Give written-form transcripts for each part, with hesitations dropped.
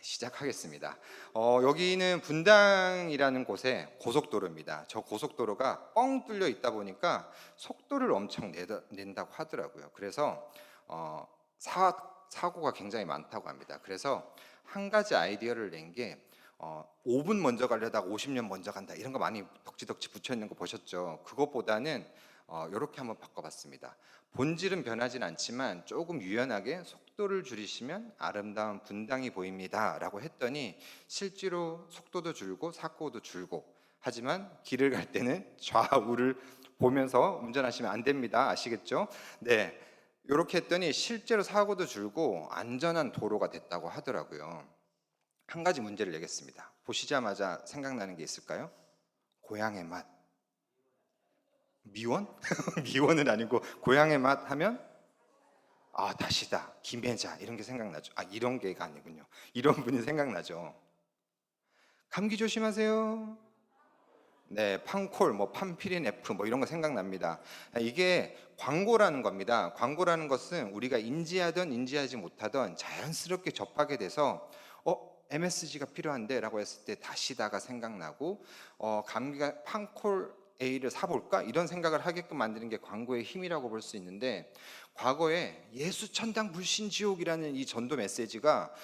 시작하겠습니다. 여기는 분당이라는 곳에 고속도로입니다. 저 고속도로가 뻥 뚫려 있다 보니까 속도를 엄청 낸다고 하더라고요. 그래서 사고가 굉장히 많다고 합니다. 그래서 한 가지 아이디어를 낸 게 5분 먼저 가려다가 50년 먼저 간다, 이런 거 많이 덕지덕지 붙여 있는 거 보셨죠? 그것보다는 이렇게 한번 바꿔봤습니다. 본질은 변하진 않지만 조금 유연하게 속도를 줄이시면 아름다운 분당이 보입니다 라고 했더니, 실제로 속도도 줄고 사고도 줄고, 하지만 길을 갈 때는 좌우를 보면서 운전하시면 안 됩니다. 아시겠죠? 네, 이렇게 했더니 실제로 사고도 줄고 안전한 도로가 됐다고 하더라고요. 한 가지 문제를 내겠습니다. 보시자마자 생각나는 게 있을까요? 고향의 맛. 미원? 미원은 아니고 고향의 맛 하면 다시다, 김혜자, 이런 게 생각나죠. 이런 게가 아니군요. 이런 분이 생각나죠. 감기 조심하세요. 네, 판콜, 뭐 판피린 F, 뭐 이런 거 생각납니다. 이게 광고라는 겁니다. 광고라는 것은 우리가 인지하든 인지하지 못하든 자연스럽게 접하게 돼서 MSG가 필요한데라고 했을 때 다시다가 생각나고, 감기가 판콜 A를 사볼까, 이런 생각을 하게끔 만드는 게 광고의 힘이라고 볼 수 있는데, 과거에 예수천당 불신지옥이라는 이 전도 메시지가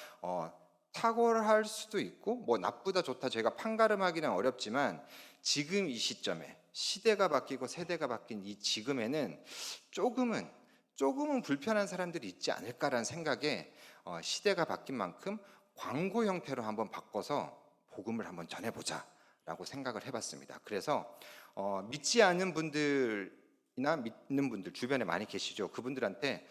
탁월할 수도 있고, 뭐 나쁘다 좋다 제가 판가름하기는 어렵지만, 지금 이 시점에 시대가 바뀌고 세대가 바뀐 이 지금에는 조금은 불편한 사람들이 있지 않을까라는 생각에, 시대가 바뀐 만큼 광고 형태로 한번 바꿔서 복음을 한번 전해보자 라고 생각을 해봤습니다. 그래서 믿지 않는 분들이나 믿는 분들 주변에 많이 계시죠. 그분들한테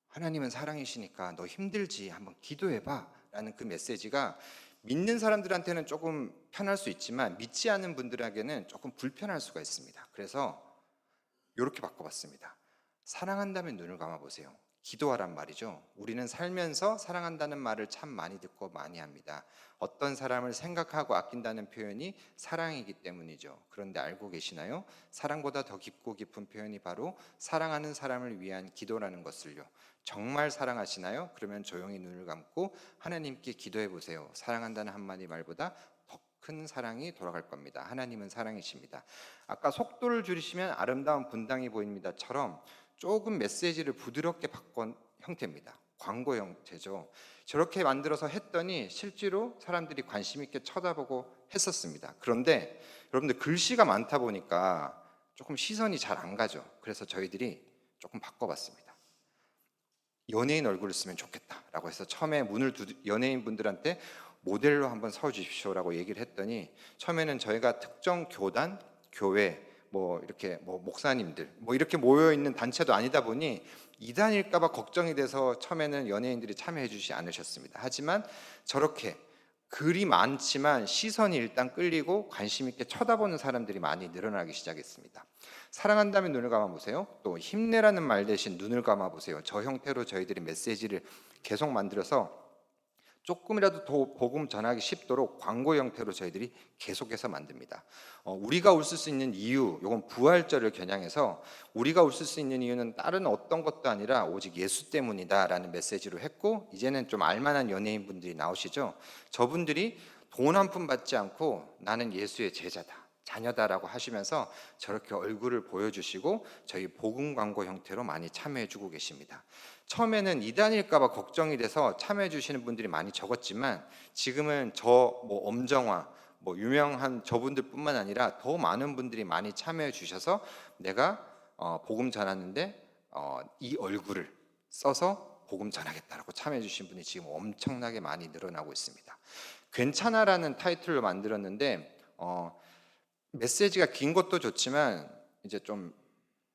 하나님은 사랑이시니까 너 힘들지, 한번 기도해봐 라는 그 메시지가 믿는 사람들한테는 조금 편할 수 있지만, 믿지 않는 분들에게는 조금 불편할 수가 있습니다. 그래서 이렇게 바꿔봤습니다. 사랑한다면 눈을 감아보세요. 기도하란 말이죠. 우리는 살면서 사랑한다는 말을 참 많이 듣고 많이 합니다. 어떤 사람을 생각하고 아낀다는 표현이 사랑이기 때문이죠. 그런데 알고 계시나요? 사랑보다 더 깊고 깊은 표현이 바로 사랑하는 사람을 위한 기도라는 것을요. 정말 사랑하시나요? 그러면 조용히 눈을 감고 하나님께 기도해 보세요. 사랑한다는 한마디 말보다 더 큰 사랑이 돌아갈 겁니다. 하나님은 사랑이십니다. 아까 속도를 줄이시면 아름다운 분당이 보입니다처럼 조금 메시지를 부드럽게 바꾼 형태입니다. 광고 형태죠. 저렇게 만들어서 했더니 실제로 사람들이 관심 있게 쳐다보고 했었습니다. 그런데 여러분들, 글씨가 많다 보니까 조금 시선이 잘 안 가죠. 그래서 저희들이 조금 바꿔봤습니다. 연예인 얼굴을 쓰면 좋겠다라고 해서 처음에 연예인 분들한테 모델로 한번 서주십시오라고 얘기를 했더니, 처음에는 저희가 특정 교단, 교회, 뭐 이렇게 뭐 목사님들 뭐 이렇게 모여 있는 단체도 아니다 보니 이단일까봐 걱정이 돼서 처음에는 연예인들이 참여해 주지 않으셨습니다. 하지만 저렇게 글이 많지만 시선이 일단 끌리고 관심 있게 쳐다보는 사람들이 많이 늘어나기 시작했습니다. 사랑한다면 눈을 감아보세요. 또 힘내라는 말 대신 눈을 감아보세요. 저 형태로 저희들이 메시지를 계속 만들어서 조금이라도 더 복음 전하기 쉽도록 광고 형태로 저희들이 계속해서 만듭니다. 우리가 웃을 수 있는 이유, 이건 부활절을 겨냥해서 우리가 웃을 수 있는 이유는 다른 어떤 것도 아니라 오직 예수 때문이다라는 메시지로 했고, 이제는 좀 알만한 연예인분들이 나오시죠. 저분들이 돈 한 푼 받지 않고 나는 예수의 제자다, 자녀다라고 하시면서 저렇게 얼굴을 보여주시고 저희 복음 광고 형태로 많이 참여해 주고 계십니다. 처음에는 이단일까봐 걱정이 돼서 참여해 주시는 분들이 많이 적었지만, 지금은 뭐 엄정화, 뭐 유명한 저분들뿐만 아니라 더 많은 분들이 많이 참여해 주셔서 내가 복음 전하는데 이 얼굴을 써서 복음 전하겠다라고 참여해 주신 분이 지금 엄청나게 많이 늘어나고 있습니다. 괜찮아라는 타이틀로 만들었는데, 메시지가 긴 것도 좋지만 이제 좀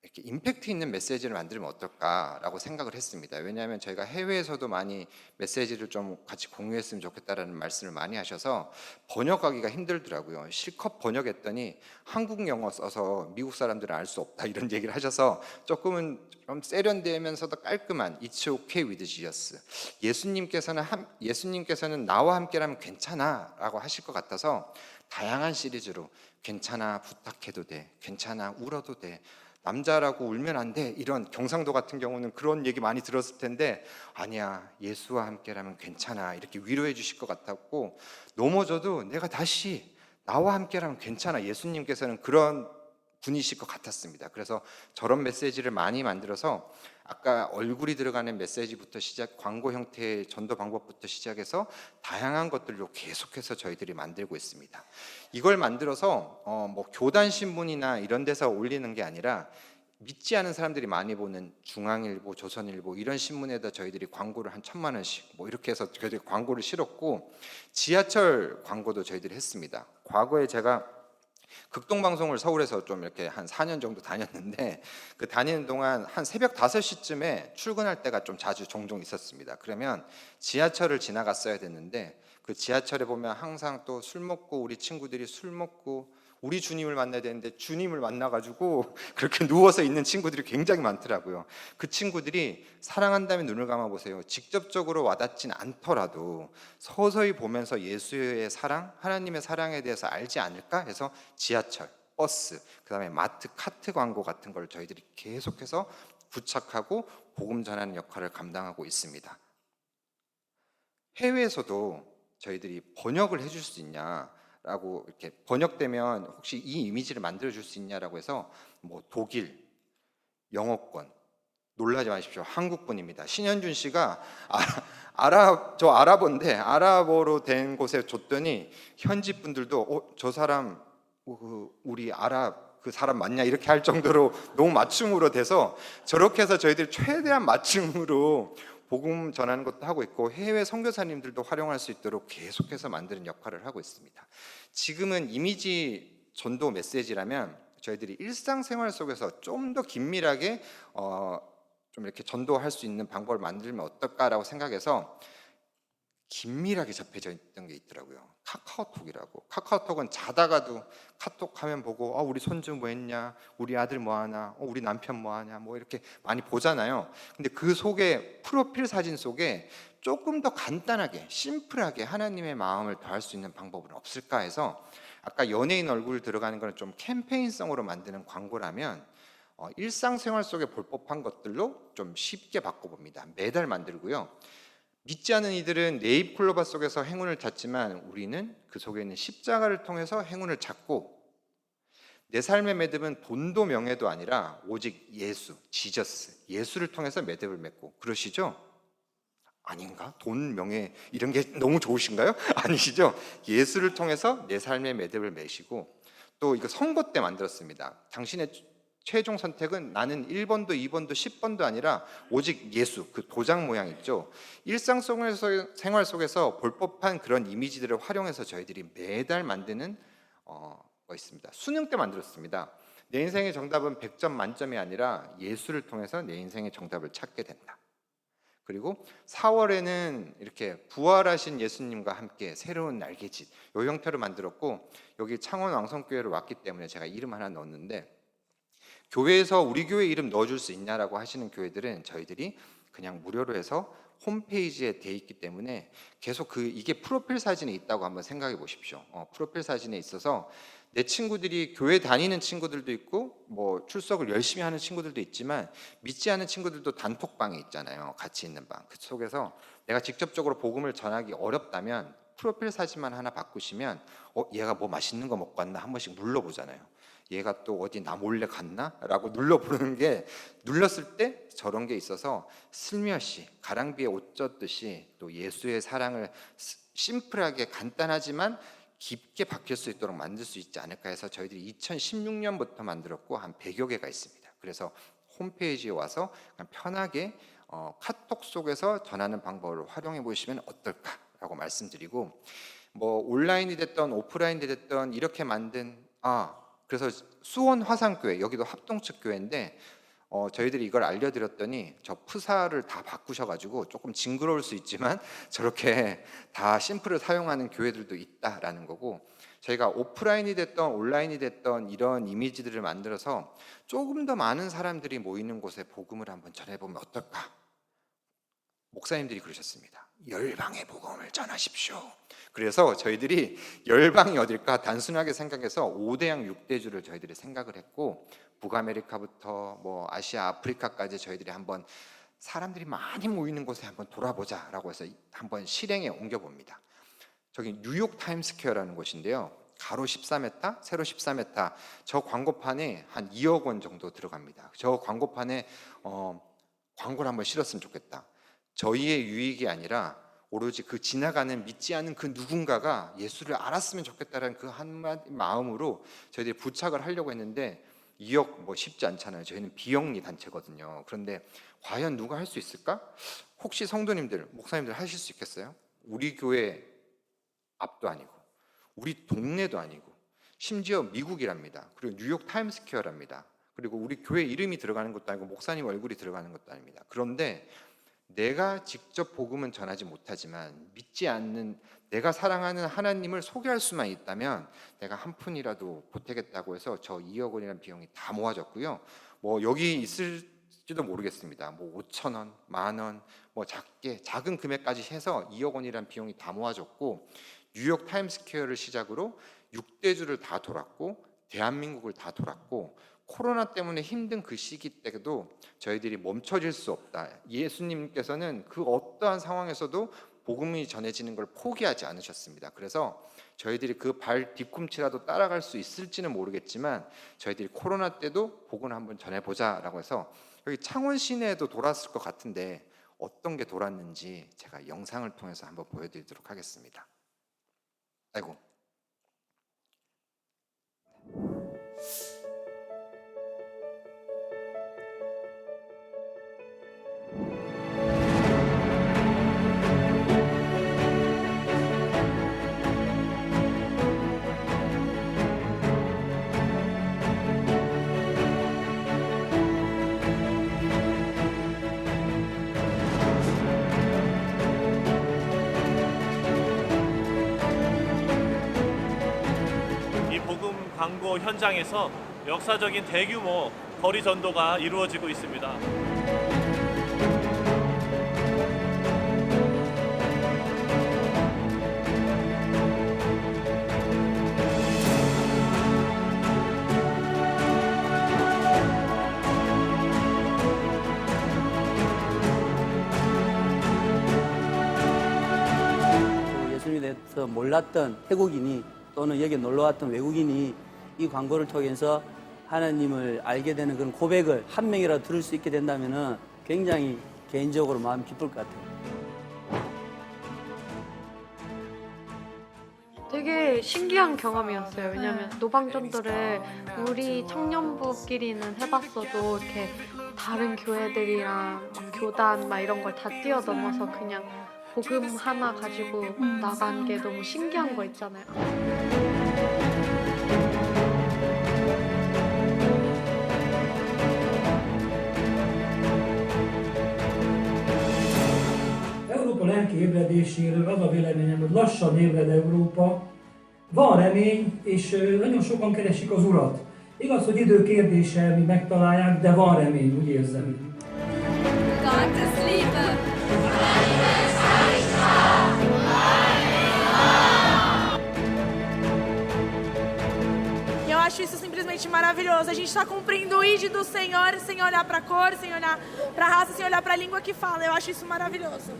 이렇게 임팩트 있는 메시지를 만들면 어떨까라고 생각을 했습니다. 왜냐하면 저희가 해외에서도 많이 메시지를 좀 같이 공유했으면 좋겠다라는 말씀을 많이 하셔서 번역하기가 힘들더라고요. 실컷 번역했더니 한국 영어 써서 미국 사람들은 알 수 없다, 이런 얘기를 하셔서 조금은 좀 세련되면서도 깔끔한 It's okay with Jesus. 예수님께서는 나와 함께라면 괜찮아라고 하실 것 같아서 다양한 시리즈로 괜찮아 부탁해도 돼, 괜찮아 울어도 돼, 남자라고 울면 안 돼. 이런 경상도 같은 경우는 그런 얘기 많이 들었을 텐데 아니야, 예수와 함께라면 괜찮아. 이렇게 위로해 주실 것 같았고, 넘어져도 내가 다시 나와 함께라면 괜찮아. 예수님께서는 그런 분이실 것 같았습니다. 그래서 저런 메시지를 많이 만들어서 아까 얼굴이 들어가는 메시지부터 시작, 광고 형태의 전도 방법부터 시작해서 다양한 것들로 계속해서 저희들이 만들고 있습니다. 이걸 만들어서 뭐 교단 신문이나 이런 데서 올리는 게 아니라 믿지 않은 사람들이 많이 보는 중앙일보, 조선일보 이런 신문에다 저희들이 광고를 한 1,000만 원씩 뭐 이렇게 해서 저희들이 광고를 실었고, 지하철 광고도 저희들이 했습니다. 과거에 제가 극동방송을 서울에서 좀 이렇게 한 4년 정도 다녔는데, 그 다니는 동안 한 새벽 5시쯤에 출근할 때가 좀 자주 종종 있었습니다. 그러면 지하철을 지나갔어야 됐는데, 그 지하철에 보면 항상 또 술 먹고, 우리 친구들이 술 먹고 우리 주님을 만나야 되는데 주님을 만나가지고 그렇게 누워서 있는 친구들이 굉장히 많더라고요. 그 친구들이 사랑한다면 눈을 감아보세요. 직접적으로 와닿진 않더라도 서서히 보면서 예수의 사랑, 하나님의 사랑에 대해서 알지 않을까 해서 지하철, 버스, 그다음에 마트, 카트 광고 같은 걸 저희들이 계속해서 부착하고 복음 전하는 역할을 감당하고 있습니다. 해외에서도 저희들이 번역을 해줄 수 있냐라고, 이렇게 번역되면 혹시 이 이미지를 만들어줄 수 있냐라고 해서 뭐 독일, 영어권, 놀라지 마십시오. 한국분입니다. 신현준 씨가 저 아랍어인데 아랍어로 된 곳에 줬더니 현지 분들도 저 사람 우리 아랍 그 사람 맞냐 이렇게 할 정도로 너무 맞춤으로 돼서, 저렇게 해서 저희들이 최대한 맞춤으로 복음 전하는 것도 하고 있고, 해외 선교사님들도 활용할 수 있도록 계속해서 만드는 역할을 하고 있습니다. 지금은 이미지 전도 메시지라면 저희들이 일상생활 속에서 좀 더 긴밀하게 좀 이렇게 전도할 수 있는 방법을 만들면 어떨까라고 생각해서 긴밀하게 접해져 있던 게 있더라고요. 카카오톡이라고. 카카오톡은 자다가도 카톡 화면 보고 우리 손주 뭐 했냐, 우리 아들 뭐 하나, 우리 남편 뭐 하냐, 뭐 이렇게 많이 보잖아요. 근데 그 속에, 프로필 사진 속에 조금 더 간단하게 심플하게 하나님의 마음을 더할 수 있는 방법은 없을까 해서, 아까 연예인 얼굴 들어가는 거는 좀 캠페인성으로 만드는 광고라면 일상생활 속에 볼 법한 것들로 좀 쉽게 바꿔봅니다. 매달 만들고요. 믿지 않은 이들은 네잎클로바 속에서 행운을 찾지만 우리는 그 속에 있는 십자가를 통해서 행운을 찾고, 내 삶의 매듭은 돈도 명예도 아니라 오직 예수, 지저스, 예수를 통해서 매듭을 맺고, 그러시죠? 아닌가? 돈, 명예 이런 게 너무 좋으신가요? 아니시죠? 예수를 통해서 내 삶의 매듭을 매시고, 또 이거 선거 때 만들었습니다. 당신의 최종 선택은 나는 1번도 2번도 10번도 아니라 오직 예수, 그 도장 모양 있죠. 일상 속에서, 생활 속에서 볼 법한 그런 이미지들을 활용해서 저희들이 매달 만드는 거 있습니다. 수능 때 만들었습니다. 내 인생의 정답은 100점 만점이 아니라 예수를 통해서 내 인생의 정답을 찾게 된다. 그리고 4월에는 이렇게 부활하신 예수님과 함께 새로운 날개짓, 이 형태로 만들었고, 여기 창원 왕성교회로 왔기 때문에 제가 이름 하나 넣었는데, 교회에서 우리 교회 이름 넣어줄 수 있냐라고 하시는 교회들은 저희들이 그냥 무료로 해서 홈페이지에 돼 있기 때문에 계속 이게 프로필 사진에 있다고 한번 생각해 보십시오. 프로필 사진에 있어서 내 친구들이 교회 다니는 친구들도 있고 뭐 출석을 열심히 하는 친구들도 있지만, 믿지 않은 친구들도 단톡방에 있잖아요. 같이 있는 방. 그 속에서 내가 직접적으로 복음을 전하기 어렵다면 프로필 사진만 하나 바꾸시면 얘가 뭐 맛있는 거 먹고 왔나 한 번씩 눌러보잖아요. 얘가 또 어디 나 몰래 갔나? 라고 눌러보는 게, 눌렀을 때 저런 게 있어서 슬며시 가랑비에 옷 젖듯이 또 예수의 사랑을 심플하게 간단하지만 깊게 박힐 수 있도록 만들 수 있지 않을까 해서 저희들이 2016년부터 만들었고 한 100여 개가 있습니다. 그래서 홈페이지에 와서 그냥 편하게 카톡 속에서 전하는 방법을 활용해 보시면 어떨까라고 말씀드리고, 뭐 온라인이 됐던 오프라인이 됐던 이렇게 만든 그래서 수원 화상교회, 여기도 합동측 교회인데 저희들이 이걸 알려드렸더니 저 프사를 다 바꾸셔가지고 조금 징그러울 수 있지만 저렇게 다 심플을 사용하는 교회들도 있다라는 거고, 저희가 오프라인이 됐던 온라인이 됐던 이런 이미지들을 만들어서 조금 더 많은 사람들이 모이는 곳에 복음을 한번 전해보면 어떨까? 목사님들이 그러셨습니다. 열방의 복음을 전하십시오. 그래서 저희들이 열방이 어딜까 단순하게 생각해서 5대양 6대주를 저희들이 생각을 했고, 북아메리카부터 뭐 아시아, 아프리카까지 저희들이 한번 사람들이 많이 모이는 곳에 한번 돌아보자라고 해서 한번 실행에 옮겨봅니다. 저기 뉴욕 타임스퀘어라는 곳인데요. 가로 14m, 세로 14m. 저 광고판에 한 2억 원 정도 들어갑니다. 저 광고판에 광고를 한번 실었으면 좋겠다. 저희의 유익이 아니라 오로지 그 지나가는 믿지 않은 그 누군가가 예수를 알았으면 좋겠다는 그 한마디 마음으로 저희들이 부착을 하려고 했는데 2억 뭐 쉽지 않잖아요. 저희는 비영리 단체거든요. 그런데 과연 누가 할 수 있을까? 혹시 성도님들, 목사님들 하실 수 있겠어요? 우리 교회 앞도 아니고 우리 동네도 아니고 심지어 미국이랍니다. 그리고 뉴욕 타임스퀘어랍니다. 그리고 우리 교회 이름이 들어가는 것도 아니고 목사님 얼굴이 들어가는 것도 아닙니다. 그런데 내가 직접 복음은 전하지 못하지만 믿지 않는 내가 사랑하는 하나님을 소개할 수만 있다면 내가 한 푼이라도 보태겠다고 해서 저 2억 원이라는 비용이 다 모아졌고요. 뭐 여기 있을지도 모르겠습니다. 뭐 5천 원, 만 원, 뭐 작은 금액까지 해서 2억 원이라는 비용이 다 모아졌고, 뉴욕 타임스퀘어를 시작으로 6대주를 다 돌았고 대한민국을 다 돌았고, 코로나 때문에 힘든 그 시기 때도 저희들이 멈춰질 수 없다. 예수님께서는 그 어떠한 상황에서도 복음이 전해지는 걸 포기하지 않으셨습니다. 그래서 저희들이 그 발 뒤꿈치라도 따라갈 수 있을지는 모르겠지만 저희들이 코로나 때도 복음을 한번 전해보자라고 해서 여기 창원 시내에도 돌았을 것 같은데 어떤 게 돌았는지 제가 영상을 통해서 한번 보여드리도록 하겠습니다. 아이고. 광고 현장에서 역사적인 대규모 거리 전도가 이루어지고 있습니다. 예수님에 대해서 몰랐던 태국인이 또는 여기 놀러왔던 외국인이 이 광고를 통해서 하나님을 알게 되는 그런 고백을 한 명이라도 들을 수 있게 된다면 굉장히 개인적으로 마음이 기쁠 것 같아요. 되게 신기한 경험이었어요. 왜냐하면 노방전도를 우리 청년부끼리는 해봤어도 이렇게 다른 교회들이랑 막 교단 막 이런 걸 다 뛰어넘어서 그냥 복음 하나 가지고 나간 게 너무 신기한 거 있잖아요. Európa lelki ébredéséről az a véleményem, hogy lassan ébred Európa, van remény, és nagyon sokan keresik az Urat. Igaz, hogy idő kérdése, mi megtalálják, de van remény, úgy érzem. Eu acho isso simplesmente maravilhoso. A gente está cumprindo o ID do Senhor sem olhar para a cor, sem olhar para a raça, sem olhar para a língua que fala. Eu acho isso maravilhoso.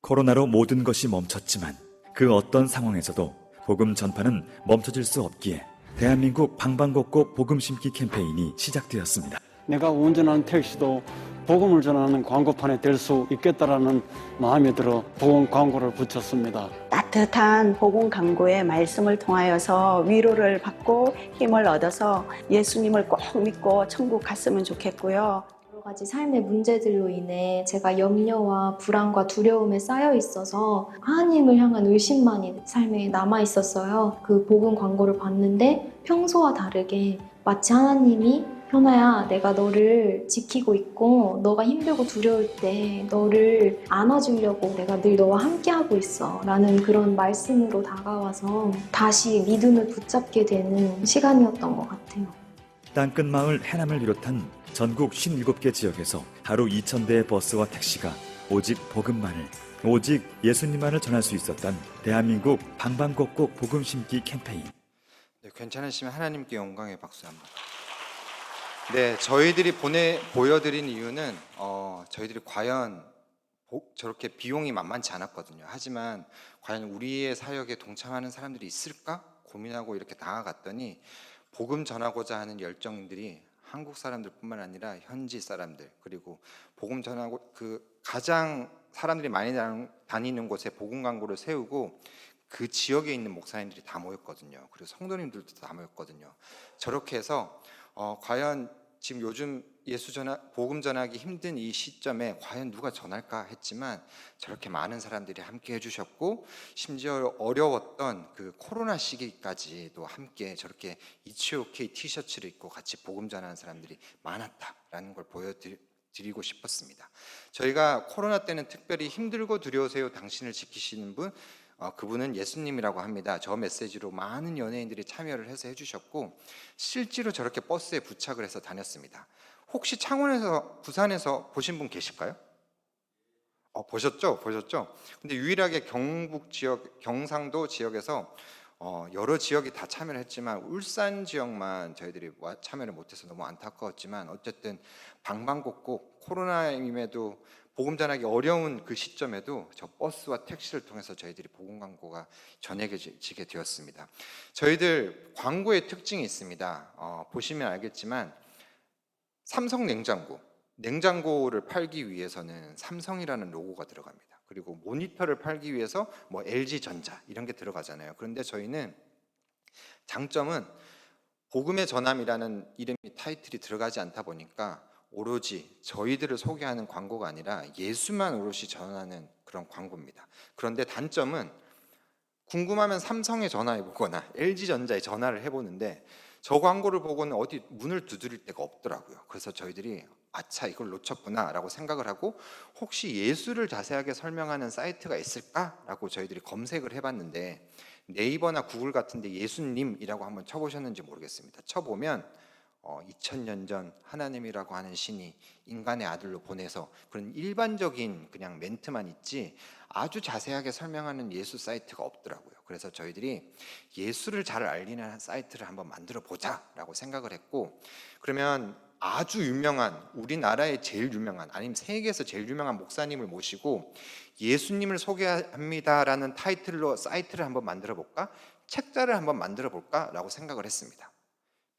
코로나로 모든 것이 멈췄지만 그 어떤 상황에서도 복음 전파는 멈춰질 수 없기에 대한민국 방방곡곡 복음 심기 캠페인이 시작되었습니다. 내가 운전하는 택시도 복음을 전하는 광고판에 될 수 있겠다라는 마음이 들어 복음 광고를 붙였습니다. 따뜻한 복음 광고의 말씀을 통하여서 위로를 받고 힘을 얻어서 예수님을 꼭 믿고 천국 갔으면 좋겠고요. 여러 가지 삶의 문제들로 인해 제가 염려와 불안과 두려움에 쌓여 있어서 하나님을 향한 의심만이 삶에 남아 있었어요. 그 복음 광고를 봤는데 평소와 다르게 마치 하나님이 현아야, 내가 너를 지키고 있고 너가 힘들고 두려울 때 너를 안아주려고 내가 늘 너와 함께하고 있어 라는 그런 말씀으로 다가와서 다시 믿음을 붙잡게 되는 시간이었던 것 같아요. 땅끝마을 해남을 비롯한 전국 57개 지역에서 하루 2,000대의 버스와 택시가 오직 복음만을, 오직 예수님만을 전할 수 있었던 대한민국 방방곡곡 복음 심기 캠페인. 네, 괜찮으시면 하나님께 영광의 박수 한번. 네, 저희들이 보여드린 이유는 저희들이 과연 저렇게 비용이 만만치 않았거든요. 하지만 과연 우리의 사역에 동참하는 사람들이 있을까 고민하고 이렇게 다가갔더니 복음 전하고자 하는 열정들이 한국 사람들뿐만 아니라 현지 사람들, 그리고 복음 전하고 그 가장 사람들이 많이 다니는 곳에 복음 광고를 세우고 그 지역에 있는 목사님들이 다 모였거든요. 그리고 성도님들도 다 모였거든요. 저렇게 해서 과연 지금 요즘 복음 전하기 힘든 이 시점에 과연 누가 전할까 했지만 저렇게 많은 사람들이 함께 해주셨고, 심지어 어려웠던 그 코로나 시기까지도 함께 저렇게 It's OK 티셔츠를 입고 같이 복음 전하는 사람들이 많았다라는 걸 보여드리고 싶었습니다. 저희가 코로나 때는 특별히 힘들고 두려우세요 당신을 지키시는 분, 그분은 예수님이라고 합니다. 저 메시지로 많은 연예인들이 참여를 해서 해주셨고, 실제로 저렇게 버스에 부착을 해서 다녔습니다. 혹시 창원에서, 부산에서 보신 분 계실까요? 보셨죠? 근데 유일하게 경북 지역, 경상도 지역에서 여러 지역이 다 참여를 했지만 울산 지역만 저희들이 참여를 못해서 너무 안타까웠지만, 어쨌든 방방곡곡 코로나임에도 복음 전하기 어려운 그 시점에도 저 버스와 택시를 통해서 저희들이 복음 광고가 전해지게 되었습니다. 저희들 광고의 특징이 있습니다. 보시면 알겠지만 삼성 냉장고를 팔기 위해서는 삼성이라는 로고가 들어갑니다. 그리고 모니터를 팔기 위해서 뭐 LG전자 이런 게 들어가잖아요. 그런데 저희는 장점은 복음의 전함이라는 이름이 타이틀이 들어가지 않다 보니까 오로지 저희들을 소개하는 광고가 아니라 예수만 오롯이 전하는 그런 광고입니다. 그런데 단점은 궁금하면 삼성에 전화해 보거나 LG전자에 전화를 해보는데 저 광고를 보고는 어디 문을 두드릴 데가 없더라고요. 그래서 저희들이 아차, 이걸 놓쳤구나 라고 생각을 하고, 혹시 예수를 자세하게 설명하는 사이트가 있을까라고 저희들이 검색을 해봤는데 네이버나 구글 같은 데 예수님이라고 한번 쳐보셨는지 모르겠습니다. 쳐보면 2000년 전 하나님이라고 하는 신이 인간의 아들로 보내서, 그런 일반적인 그냥 멘트만 있지 아주 자세하게 설명하는 예수 사이트가 없더라고요. 그래서 저희들이 예수를 잘 알리는 사이트를 한번 만들어 보자 라고 생각을 했고, 그러면 아주 유명한, 우리나라의 제일 유명한, 아니면 세계에서 제일 유명한 목사님을 모시고 예수님을 소개합니다라는 타이틀로 사이트를 한번 만들어 볼까, 책자를 한번 만들어 볼까 라고 생각을 했습니다.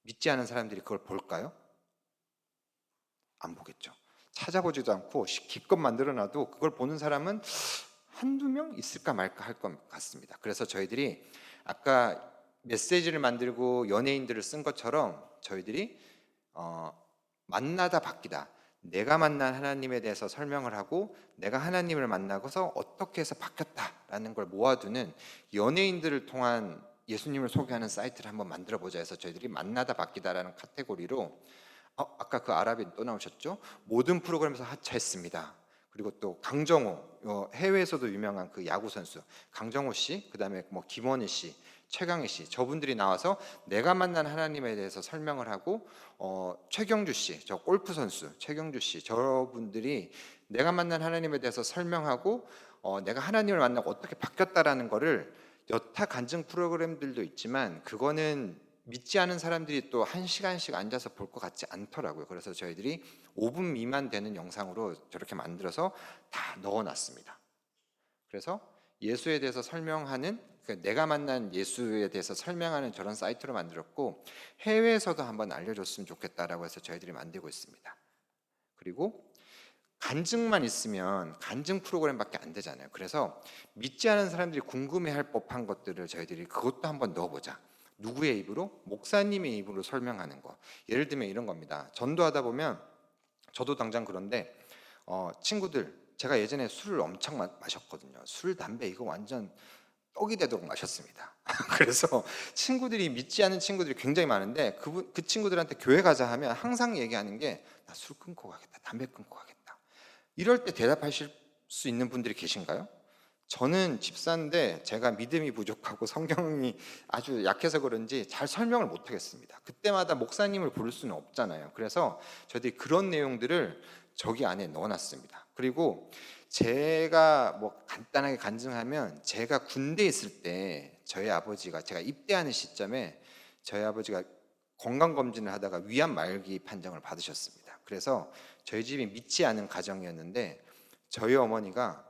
믿지 않은 사람들이 그걸 볼까요? 안 보겠죠. 찾아보지도 않고 기껏 만들어놔도 그걸 보는 사람은 한두 명 있을까 말까 할 것 같습니다. 그래서 저희들이 아까 메시지를 만들고 연예인들을 쓴 것처럼 저희들이 만나다 바뀌다, 내가 만난 하나님에 대해서 설명을 하고 내가 하나님을 만나고서 어떻게 해서 바뀌었다라는 걸 모아두는 연예인들을 통한 예수님을 소개하는 사이트를 한번 만들어 보자 해서 저희들이 만나다 바뀌다라는 카테고리로 아까 그 아랍인 또 나오셨죠? 모든 프로그램에서 하차했습니다. 그리고 또 강정호, 해외에서도 유명한 그 야구 선수 강정호 씨, 그다음에 뭐 김원희 씨, 최강희 씨, 저분들이 나와서 내가 만난 하나님에 대해서 설명을 하고, 최경주 씨, 저 골프 선수 최경주 씨, 저분들이 내가 만난 하나님에 대해서 설명하고 내가 하나님을 만나고 어떻게 바뀌었다라는 거를, 여타 간증 프로그램들도 있지만 그거는 믿지 않은 사람들이 또 1시간씩 앉아서 볼 것 같지 않더라고요. 그래서 저희들이 5분 미만 되는 영상으로 저렇게 만들어서 다 넣어놨습니다. 그래서 예수에 대해서 설명하는 내가 만난 예수에 대해서 설명하는 저런 사이트로 만들었고 해외에서도 한번 알려줬으면 좋겠다라고 해서 저희들이 만들고 있습니다. 그리고 간증만 있으면 간증 프로그램밖에 안 되잖아요. 그래서 믿지 않은 사람들이 궁금해할 법한 것들을 저희들이 그것도 한번 넣어보자. 누구의 입으로? 목사님의 입으로 설명하는 거. 예를 들면 이런 겁니다. 전도하다 보면 저도 당장 그런데 친구들, 제가 예전에 술을 엄청 마셨거든요. 술, 담배 이거 완전 떡이 되도록 마셨습니다. 그래서 친구들이 믿지 않은 친구들이 굉장히 많은데 그 친구들한테 교회 가자 하면 항상 얘기하는 게 나 술 끊고 가겠다, 담배 끊고 가겠다. 이럴 때 대답하실 수 있는 분들이 계신가요? 저는 집사인데 제가 믿음이 부족하고 성경이 아주 약해서 그런지 잘 설명을 못 하겠습니다. 그때마다 목사님을 부를 수는 없잖아요. 그래서 저희들이 그런 내용들을 저기 안에 넣어놨습니다. 그리고 제가 뭐 간단하게 간증하면 제가 군대에 있을 때 저희 아버지가 제가 입대하는 시점에 저희 아버지가 건강검진을 하다가 위암 말기 판정을 받으셨습니다. 그래서 저희 집이 믿지 않은 가정이었는데 저희 어머니가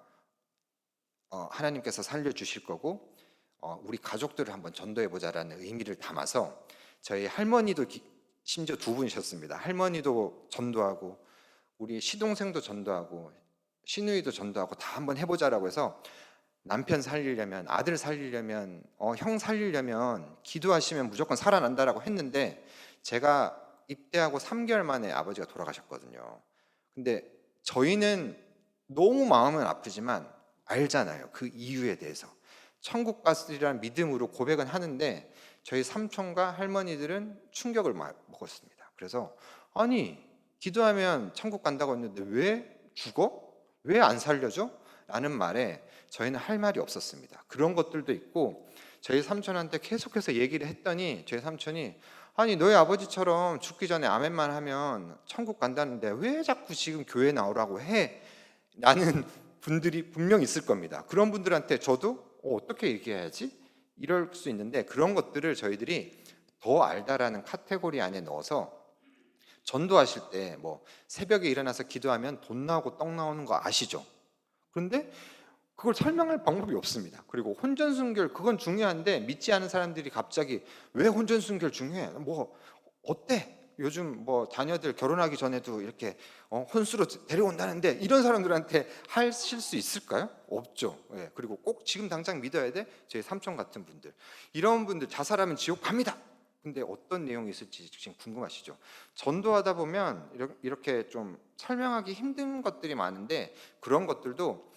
하나님께서 살려주실 거고 우리 가족들을 한번 전도해보자라는 의미를 담아서 저희 할머니도 심지어 두 분이셨습니다. 할머니도 전도하고 우리 시동생도 전도하고 시누이도 전도하고 다 한번 해보자라고 해서 남편 살리려면 아들 살리려면 형 살리려면 기도하시면 무조건 살아난다라고 했는데 제가 입대하고 3개월 만에 아버지가 돌아가셨거든요. 근데 저희는 너무 마음은 아프지만 알잖아요. 그 이유에 대해서. 천국 갔으리라는 믿음으로 고백은 하는데 저희 삼촌과 할머니들은 충격을 먹었습니다. 그래서 아니 기도하면 천국 간다고 했는데 왜 죽어? 왜 안 살려줘? 라는 말에 저희는 할 말이 없었습니다. 그런 것들도 있고 저희 삼촌한테 계속해서 얘기를 했더니 저희 삼촌이 아니 너희 아버지처럼 죽기 전에 아멘만 하면 천국 간다는데 왜 자꾸 지금 교회 나오라고 해? 라는 분들이 분명 있을 겁니다. 그런 분들한테 저도 어떻게 얘기해야지? 이럴 수 있는데 그런 것들을 저희들이 더 알다라는 카테고리 안에 넣어서 전도하실 때 뭐 새벽에 일어나서 기도하면 돈 나오고 떡 나오는 거 아시죠? 그런데 그걸 설명할 방법이 없습니다. 그리고 혼전순결 그건 중요한데 믿지 않은 사람들이 갑자기 왜 혼전순결 중요해? 뭐 어때? 요즘 뭐 자녀들 결혼하기 전에도 이렇게 혼수로 데려온다는데 이런 사람들한테 하실 수 있을까요? 없죠. 예. 그리고 꼭 지금 당장 믿어야 돼? 저희 삼촌 같은 분들 이런 분들 자살하면 지옥 갑니다. 근데 어떤 내용이 있을지 지금 궁금하시죠? 전도하다 보면 이렇게 좀 설명하기 힘든 것들이 많은데 그런 것들도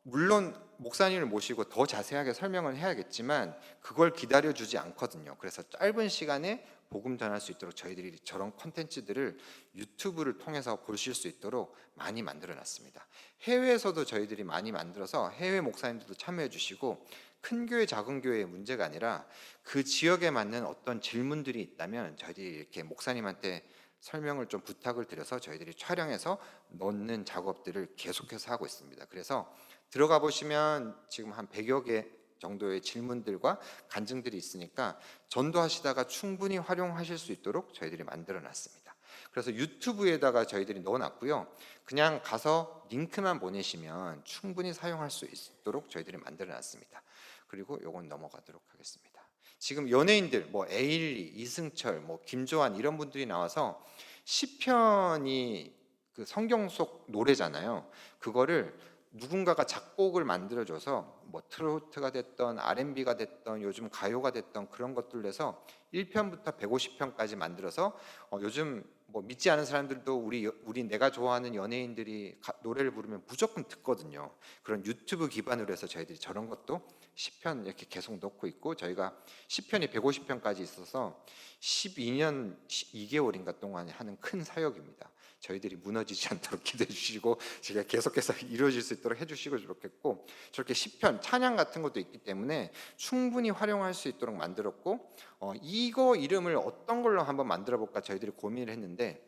물론 목사님을 모시고 더 자세하게 설명을 해야겠지만 그걸 기다려주지 않거든요. 그래서 짧은 시간에 복음 전할 수 있도록 저희들이 저런 콘텐츠들을 유튜브를 통해서 보실 수 있도록 많이 만들어놨습니다. 해외에서도 저희들이 많이 만들어서 해외 목사님들도 참여해 주시고 큰 교회 작은 교회의 문제가 아니라 그 지역에 맞는 어떤 질문들이 있다면 저희들이 이렇게 목사님한테 설명을 좀 부탁을 드려서 저희들이 촬영해서 넣는 작업들을 계속해서 하고 있습니다. 그래서 들어가 보시면 지금 한 100여 개 정도의 질문들과 간증들이 있으니까 전도하시다가 충분히 활용하실 수 있도록 저희들이 만들어 놨습니다. 그래서 유튜브에다가 저희들이 넣어 놨고요. 그냥 가서 링크만 보내시면 충분히 사용할 수 있도록 저희들이 만들어 놨습니다. 그리고 요건 넘어가도록 하겠습니다. 지금 연예인들 뭐 에일리, 이승철, 뭐 김조한 이런 분들이 나와서 시편이 그 성경 속 노래잖아요. 그거를 누군가가 작곡을 만들어줘서 뭐 트로트가 됐던 R&B가 됐던 요즘 가요가 됐던 그런 것들로 해서 1편부터 150편까지 만들어서 요즘 뭐 믿지 않은 사람들도 우리 내가 좋아하는 연예인들이 노래를 부르면 무조건 듣거든요. 그런 유튜브 기반으로 해서 저희들이 저런 것도 10편 이렇게 계속 넣고 있고 저희가 10편이 150편까지 있어서 12년 2개월인가 동안 하는 큰 사역입니다. 저희들이 무너지지 않도록 기도해 주시고 제가 계속해서 이루어질 수 있도록 해주시고 좋겠고 저렇게 시편 찬양 같은 것도 있기 때문에 충분히 활용할 수 있도록 만들었고 이거 이름을 어떤 걸로 한번 만들어 볼까 저희들이 고민을 했는데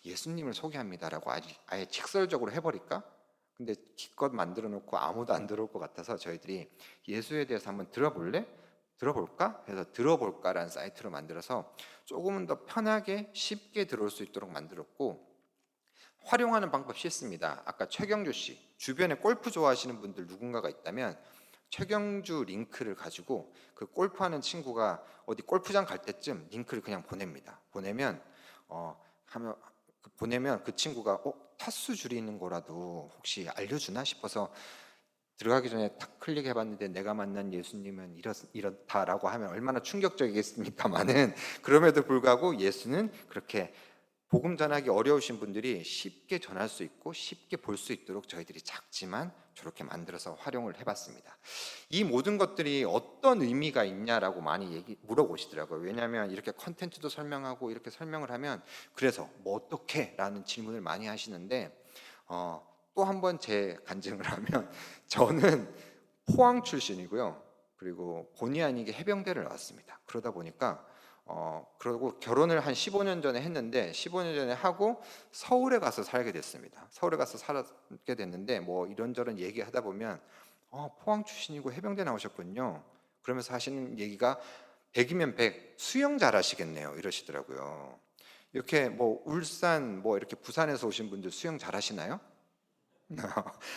예수님을 소개합니다라고 아예 직설적으로 해버릴까? 근데 기껏 만들어 놓고 아무도 안 들어올 것 같아서 저희들이 예수에 대해서 한번 들어볼래? 들어볼까? 해서 들어볼까라는 사이트로 만들어서 조금은 더 편하게 쉽게 들어올 수 있도록 만들었고 활용하는 방법 쉽습니다. 아까 최경주 씨 주변에 골프 좋아하시는 분들 누군가가 있다면 최경주 링크를 가지고 그 골프하는 친구가 어디 골프장 갈 때쯤 링크를 그냥 보냅니다. 보내면 그 친구가 타수 줄이는 거라도 혹시 알려주나 싶어서 들어가기 전에 탁 클릭해봤는데 내가 만난 예수님은 이렇다라고 하면 얼마나 충격적이겠습니까마는 그럼에도 불구하고 예수는 그렇게 복음 전하기 어려우신 분들이 쉽게 전할 수 있고 쉽게 볼 수 있도록 저희들이 작지만 저렇게 만들어서 활용을 해봤습니다. 이 모든 것들이 어떤 의미가 있냐라고 많이 물어보시더라고요. 왜냐하면 이렇게 컨텐츠도 설명하고 이렇게 설명을 하면 그래서 뭐 어떻게? 라는 질문을 많이 하시는데 또 한 번 제 간증을 하면 저는 포항 출신이고요. 그리고 본의 아니게 해병대를 나왔습니다. 그러다 보니까 그러고 결혼을 한 15년 전에 했는데 15년 전에 하고 서울에 가서 살게 됐습니다. 서울에 가서 살게 됐는데 뭐 이런저런 얘기하다 보면 포항 출신이고 해병대 나오셨군요. 그러면서 하시는 얘기가 100이면 100 수영 잘하시겠네요 이러시더라고요. 이렇게 뭐 울산 뭐 이렇게 부산에서 오신 분들 수영 잘하시나요?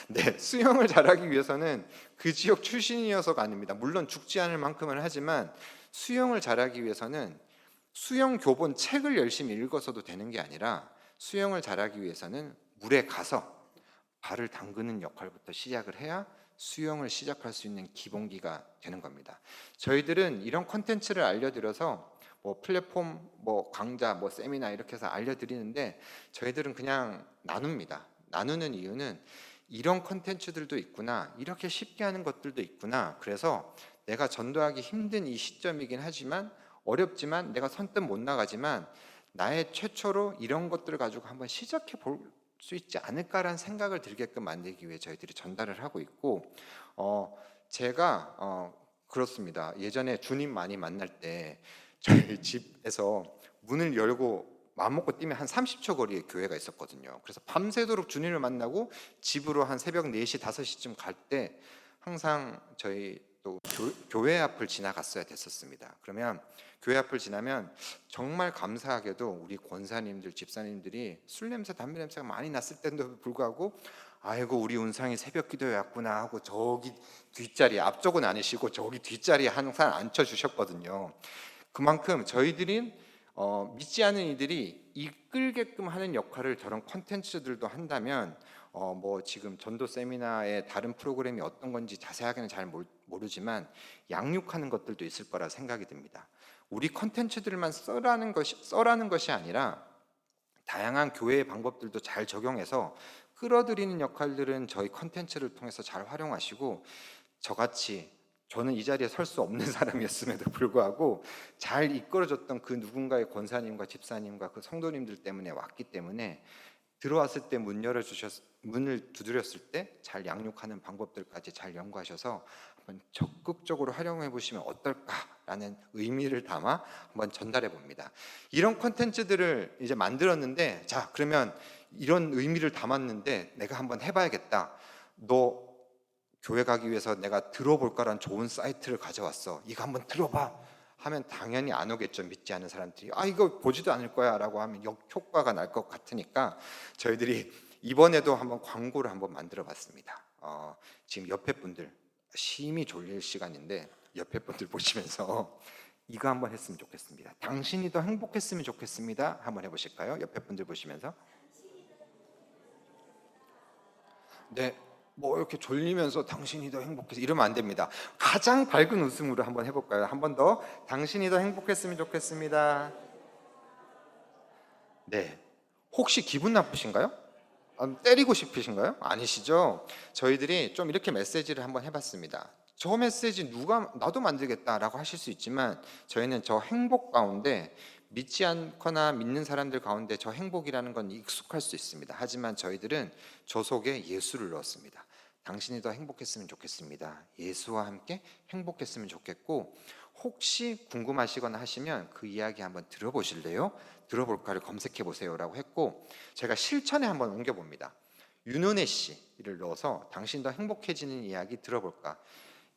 네, 수영을 잘하기 위해서는 그 지역 출신이어서가 아닙니다. 물론 죽지 않을 만큼은 하지만 수영을 잘하기 위해서는 수영 교본 책을 열심히 읽어서도 되는 게 아니라 수영을 잘하기 위해서는 물에 가서 발을 담그는 역할부터 시작을 해야 수영을 시작할 수 있는 기본기가 되는 겁니다. 저희들은 이런 콘텐츠를 알려드려서 뭐 플랫폼, 뭐 강좌, 뭐 세미나 이렇게 해서 알려드리는데 저희들은 그냥 나눕니다. 나누는 이유는 이런 콘텐츠들도 있구나, 이렇게 쉽게 하는 것들도 있구나. 그래서 내가 전도하기 힘든 이 시점이긴 하지만 어렵지만 내가 선뜻 못 나가지만 나의 최초로 이런 것들을 가지고 한번 시작해 볼 수 있지 않을까라는 생각을 들게끔 만들기 위해 저희들이 전달을 하고 있고 제가 그렇습니다. 예전에 주님 많이 만날 때 저희 집에서 문을 열고 마음먹고 뛰면 한 30초 거리에 교회가 있었거든요. 그래서 밤새도록 주님을 만나고 집으로 한 새벽 4시, 5시쯤 갈 때 항상 저희 또 교회 앞을 지나갔어야 됐었습니다. 그러면 교회 앞을 지나면 정말 감사하게도 우리 권사님들, 집사님들이 술 냄새, 담배 냄새가 많이 났을 때도 불구하고 아이고 우리 운상이 새벽 기도에 왔구나 하고 저기 뒷자리에, 앞쪽은 아니시고 저기 뒷자리에 항상 앉혀주셨거든요. 그만큼 저희들은 믿지 않은 이들이 이끌게끔 하는 역할을 저런 콘텐츠들도 한다면 뭐 지금 전도 세미나의 다른 프로그램이 어떤 건지 자세하게는 잘 모르지만 양육하는 것들도 있을 거라 생각이 듭니다. 우리 콘텐츠들만 써라는 것이 아니라 다양한 교회의 방법들도 잘 적용해서 끌어들이는 역할들은 저희 콘텐츠를 통해서 잘 활용하시고 저같이 저는 이 자리에 설 수 없는 사람이었음에도 불구하고 잘 이끌어줬던 그 누군가의 권사님과 집사님과 그 성도님들 때문에 왔기 때문에 들어왔을 때 문을 두드렸을 때 잘 양육하는 방법들까지 잘 연구하셔서 한번 적극적으로 활용해 보시면 어떨까라는 의미를 담아 한번 전달해 봅니다. 이런 콘텐츠들을 이제 만들었는데 자 그러면 이런 의미를 담았는데 내가 한번 해봐야겠다. 너 교회 가기 위해서 내가 들어볼까라는 좋은 사이트를 가져왔어. 이거 한번 들어봐. 하면 당연히 안 오겠죠. 믿지 않은 사람들이 이거 보지도 않을 거야 라고 하면 역효과가 날 것 같으니까 저희들이 이번에도 한번 광고를 한번 만들어 봤습니다. 지금 옆에 분들 심히 졸릴 시간인데 옆에 분들 보시면서 이거 한번 했으면 좋겠습니다. 당신이 더 행복했으면 좋겠습니다. 한번 해보실까요? 옆에 분들 보시면서 네. 뭐 이렇게 졸리면서 당신이 더 행복해서 이러면 안 됩니다. 가장 밝은 웃음으로 한번 해볼까요? 한 번 더. 당신이 더 행복했으면 좋겠습니다. 네. 혹시 기분 나쁘신가요? 때리고 싶으신가요? 아니시죠? 저희들이 좀 이렇게 메시지를 한번 해봤습니다. 저 메시지 나도 만들겠다라고 하실 수 있지만 저희는 저 행복 가운데 믿지 않거나 믿는 사람들 가운데 저 행복이라는 건 익숙할 수 있습니다. 하지만 저희들은 저 속에 예수를 넣었습니다. 당신이 더 행복했으면 좋겠습니다. 예수와 함께 행복했으면 좋겠고 혹시 궁금하시거나 하시면 그 이야기 한번 들어보실래요? 들어볼까를 검색해 보세요 라고 했고 제가 실천에 한번 옮겨봅니다. 윤은혜 씨를 넣어서 당신 더 행복해지는 이야기 들어볼까?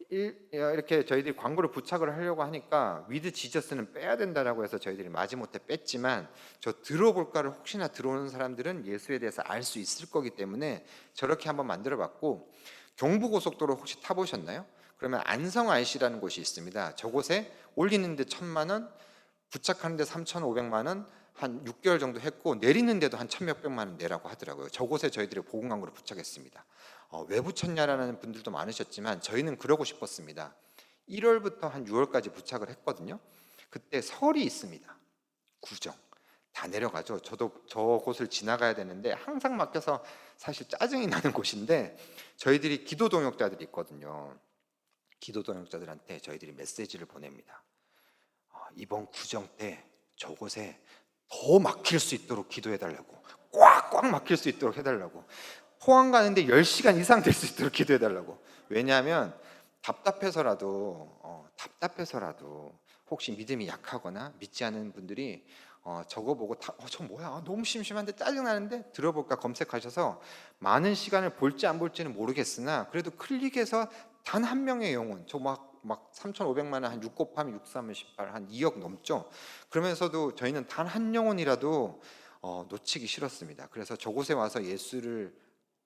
이렇게 저희들이 광고를 부착을 하려고 하니까 위드 지저스는 빼야 된다라고 해서 저희들이 마지못해 뺐지만 저 들어볼까를 혹시나 들어오는 사람들은 예수에 대해서 알 수 있을 거기 때문에 저렇게 한번 만들어 봤고 경부고속도로 혹시 타보셨나요? 그러면 안성 IC라는 곳이 있습니다. 저곳에 올리는데 1,000만 원, 부착하는데 3,500만 원, 한 6개월 정도 했고 내리는데도 한 1,000몇백만 원 내라고 하더라고요. 저곳에 저희들이 복음 광고를 부착했습니다. 왜 붙였냐라는 분들도 많으셨지만 저희는 그러고 싶었습니다. 1월부터 한 6월까지 부착을 했거든요. 그때 설이 있습니다. 구정 다 내려가죠. 저도 저곳을 지나가야 되는데 항상 막혀서 사실 짜증이 나는 곳인데 저희들이 기도 동역자들이 있거든요. 기도 동역자들한테 저희들이 메시지를 보냅니다. 이번 구정 때 저곳에 더 막힐 수 있도록 기도해달라고, 꽉꽉 막힐 수 있도록 해달라고, 포항 가는데 10시간 이상 될 수 있도록 기도해달라고. 왜냐하면 답답해서라도 혹시 믿음이 약하거나 믿지 않은 분들이 저거 보고 저 뭐야, 너무 심심한데 짜증나는데 들어볼까 검색하셔서 많은 시간을 볼지 안 볼지는 모르겠으나 그래도 클릭해서 단 한 명의 영혼, 저 막 3,500만 원, 한 6 곱하면 6, 3은 18, 한 2억 넘죠. 그러면서도 저희는 단 한 영혼이라도 놓치기 싫었습니다. 그래서 저곳에 와서 예수를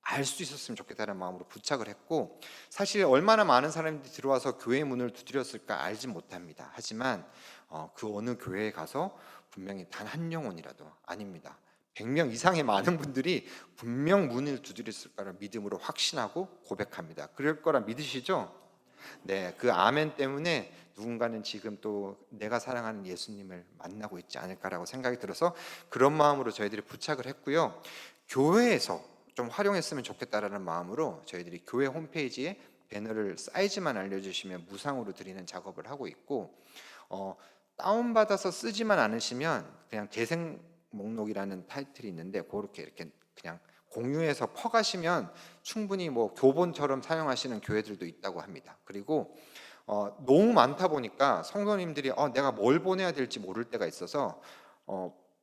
알 수 있었으면 좋겠다는 마음으로 부착을 했고, 사실 얼마나 많은 사람들이 들어와서 교회 문을 두드렸을까 알지 못합니다. 하지만 그 어느 교회에 가서 분명히 단 한 영혼이라도, 아닙니다, 100명 이상의 많은 분들이 분명 문을 두드렸을 거라 믿음으로 확신하고 고백합니다. 그럴 거라 믿으시죠? 네, 그 아멘 때문에 누군가는 지금 또 내가 사랑하는 예수님을 만나고 있지 않을까라고 생각이 들어서 그런 마음으로 저희들이 부착을 했고요. 교회에서 좀 활용했으면 좋겠다라는 마음으로 저희들이 교회 홈페이지에 배너를 사이즈만 알려주시면 무상으로 드리는 작업을 하고 있고, 다운받아서 쓰지만 않으시면 그냥 재생 목록이라는 타이틀이 있는데 그렇게 이렇게 그냥 공유해서 퍼가시면 충분히 뭐 교본처럼 사용하시는 교회들도 있다고 합니다. 그리고 너무 많다 보니까 성도님들이 내가 뭘 보내야 될지 모를 때가 있어서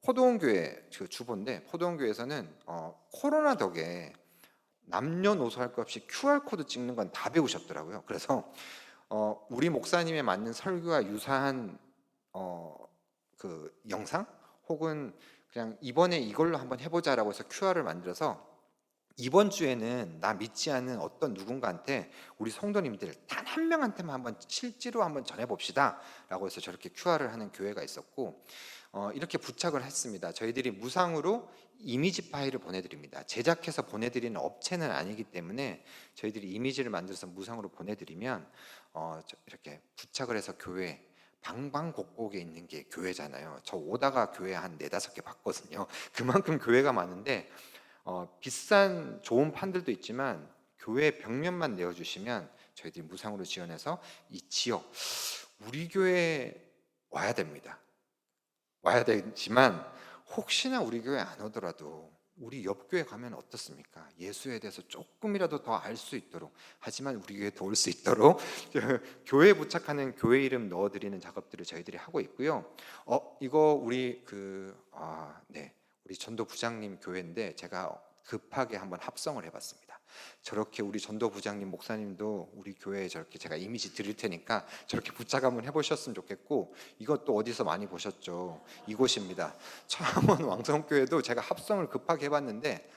포도원교회 그 주보인데, 포도원교회에서는 코로나 덕에 남녀노소 할 것 없이 QR코드 찍는 건 다 배우셨더라고요. 그래서 우리 목사님에 맞는 설교와 유사한 그 영상 혹은 그냥 이번에 이걸로 한번 해보자라고 해서 QR을 만들어서 이번 주에는 나 믿지 않는 어떤 누군가한테 우리 성도님들 단 한 명한테만 한번 실제로 한번 전해봅시다 라고 해서 저렇게 QR을 하는 교회가 있었고, 이렇게 부착을 했습니다. 저희들이 무상으로 이미지 파일을 보내드립니다. 제작해서 보내드리는 업체는 아니기 때문에 저희들이 이미지를 만들어서 무상으로 보내드리면 이렇게 부착을 해서 교회 방방곡곡에 있는 게 교회잖아요. 저 오다가 교회 한 4-5개 봤거든요. 그만큼 교회가 많은데 비싼 좋은 판들도 있지만 교회 벽면만 내어주시면 저희들이 무상으로 지원해서 이 지역 우리 교회에 와야 됩니다. 와야 되지만 혹시나 우리 교회 안 오더라도 우리 옆 교회 가면 어떻습니까? 예수에 대해서 조금이라도 더 알 수 있도록, 하지만 우리 교회에 더 올 수 있도록 교회에 부착하는 교회 이름 넣어드리는 작업들을 저희들이 하고 있고요. 이거 우리 우리 전도 부장님 교회인데 제가 급하게 한번 합성을 해봤습니다. 저렇게 우리 전도 부장님 목사님도 우리 교회에 저렇게 제가 이미지 드릴 테니까 저렇게 부착 한번 해보셨으면 좋겠고, 이것도 어디서 많이 보셨죠? 이곳입니다. 창원 왕성교회도 제가 합성을 급하게 해봤는데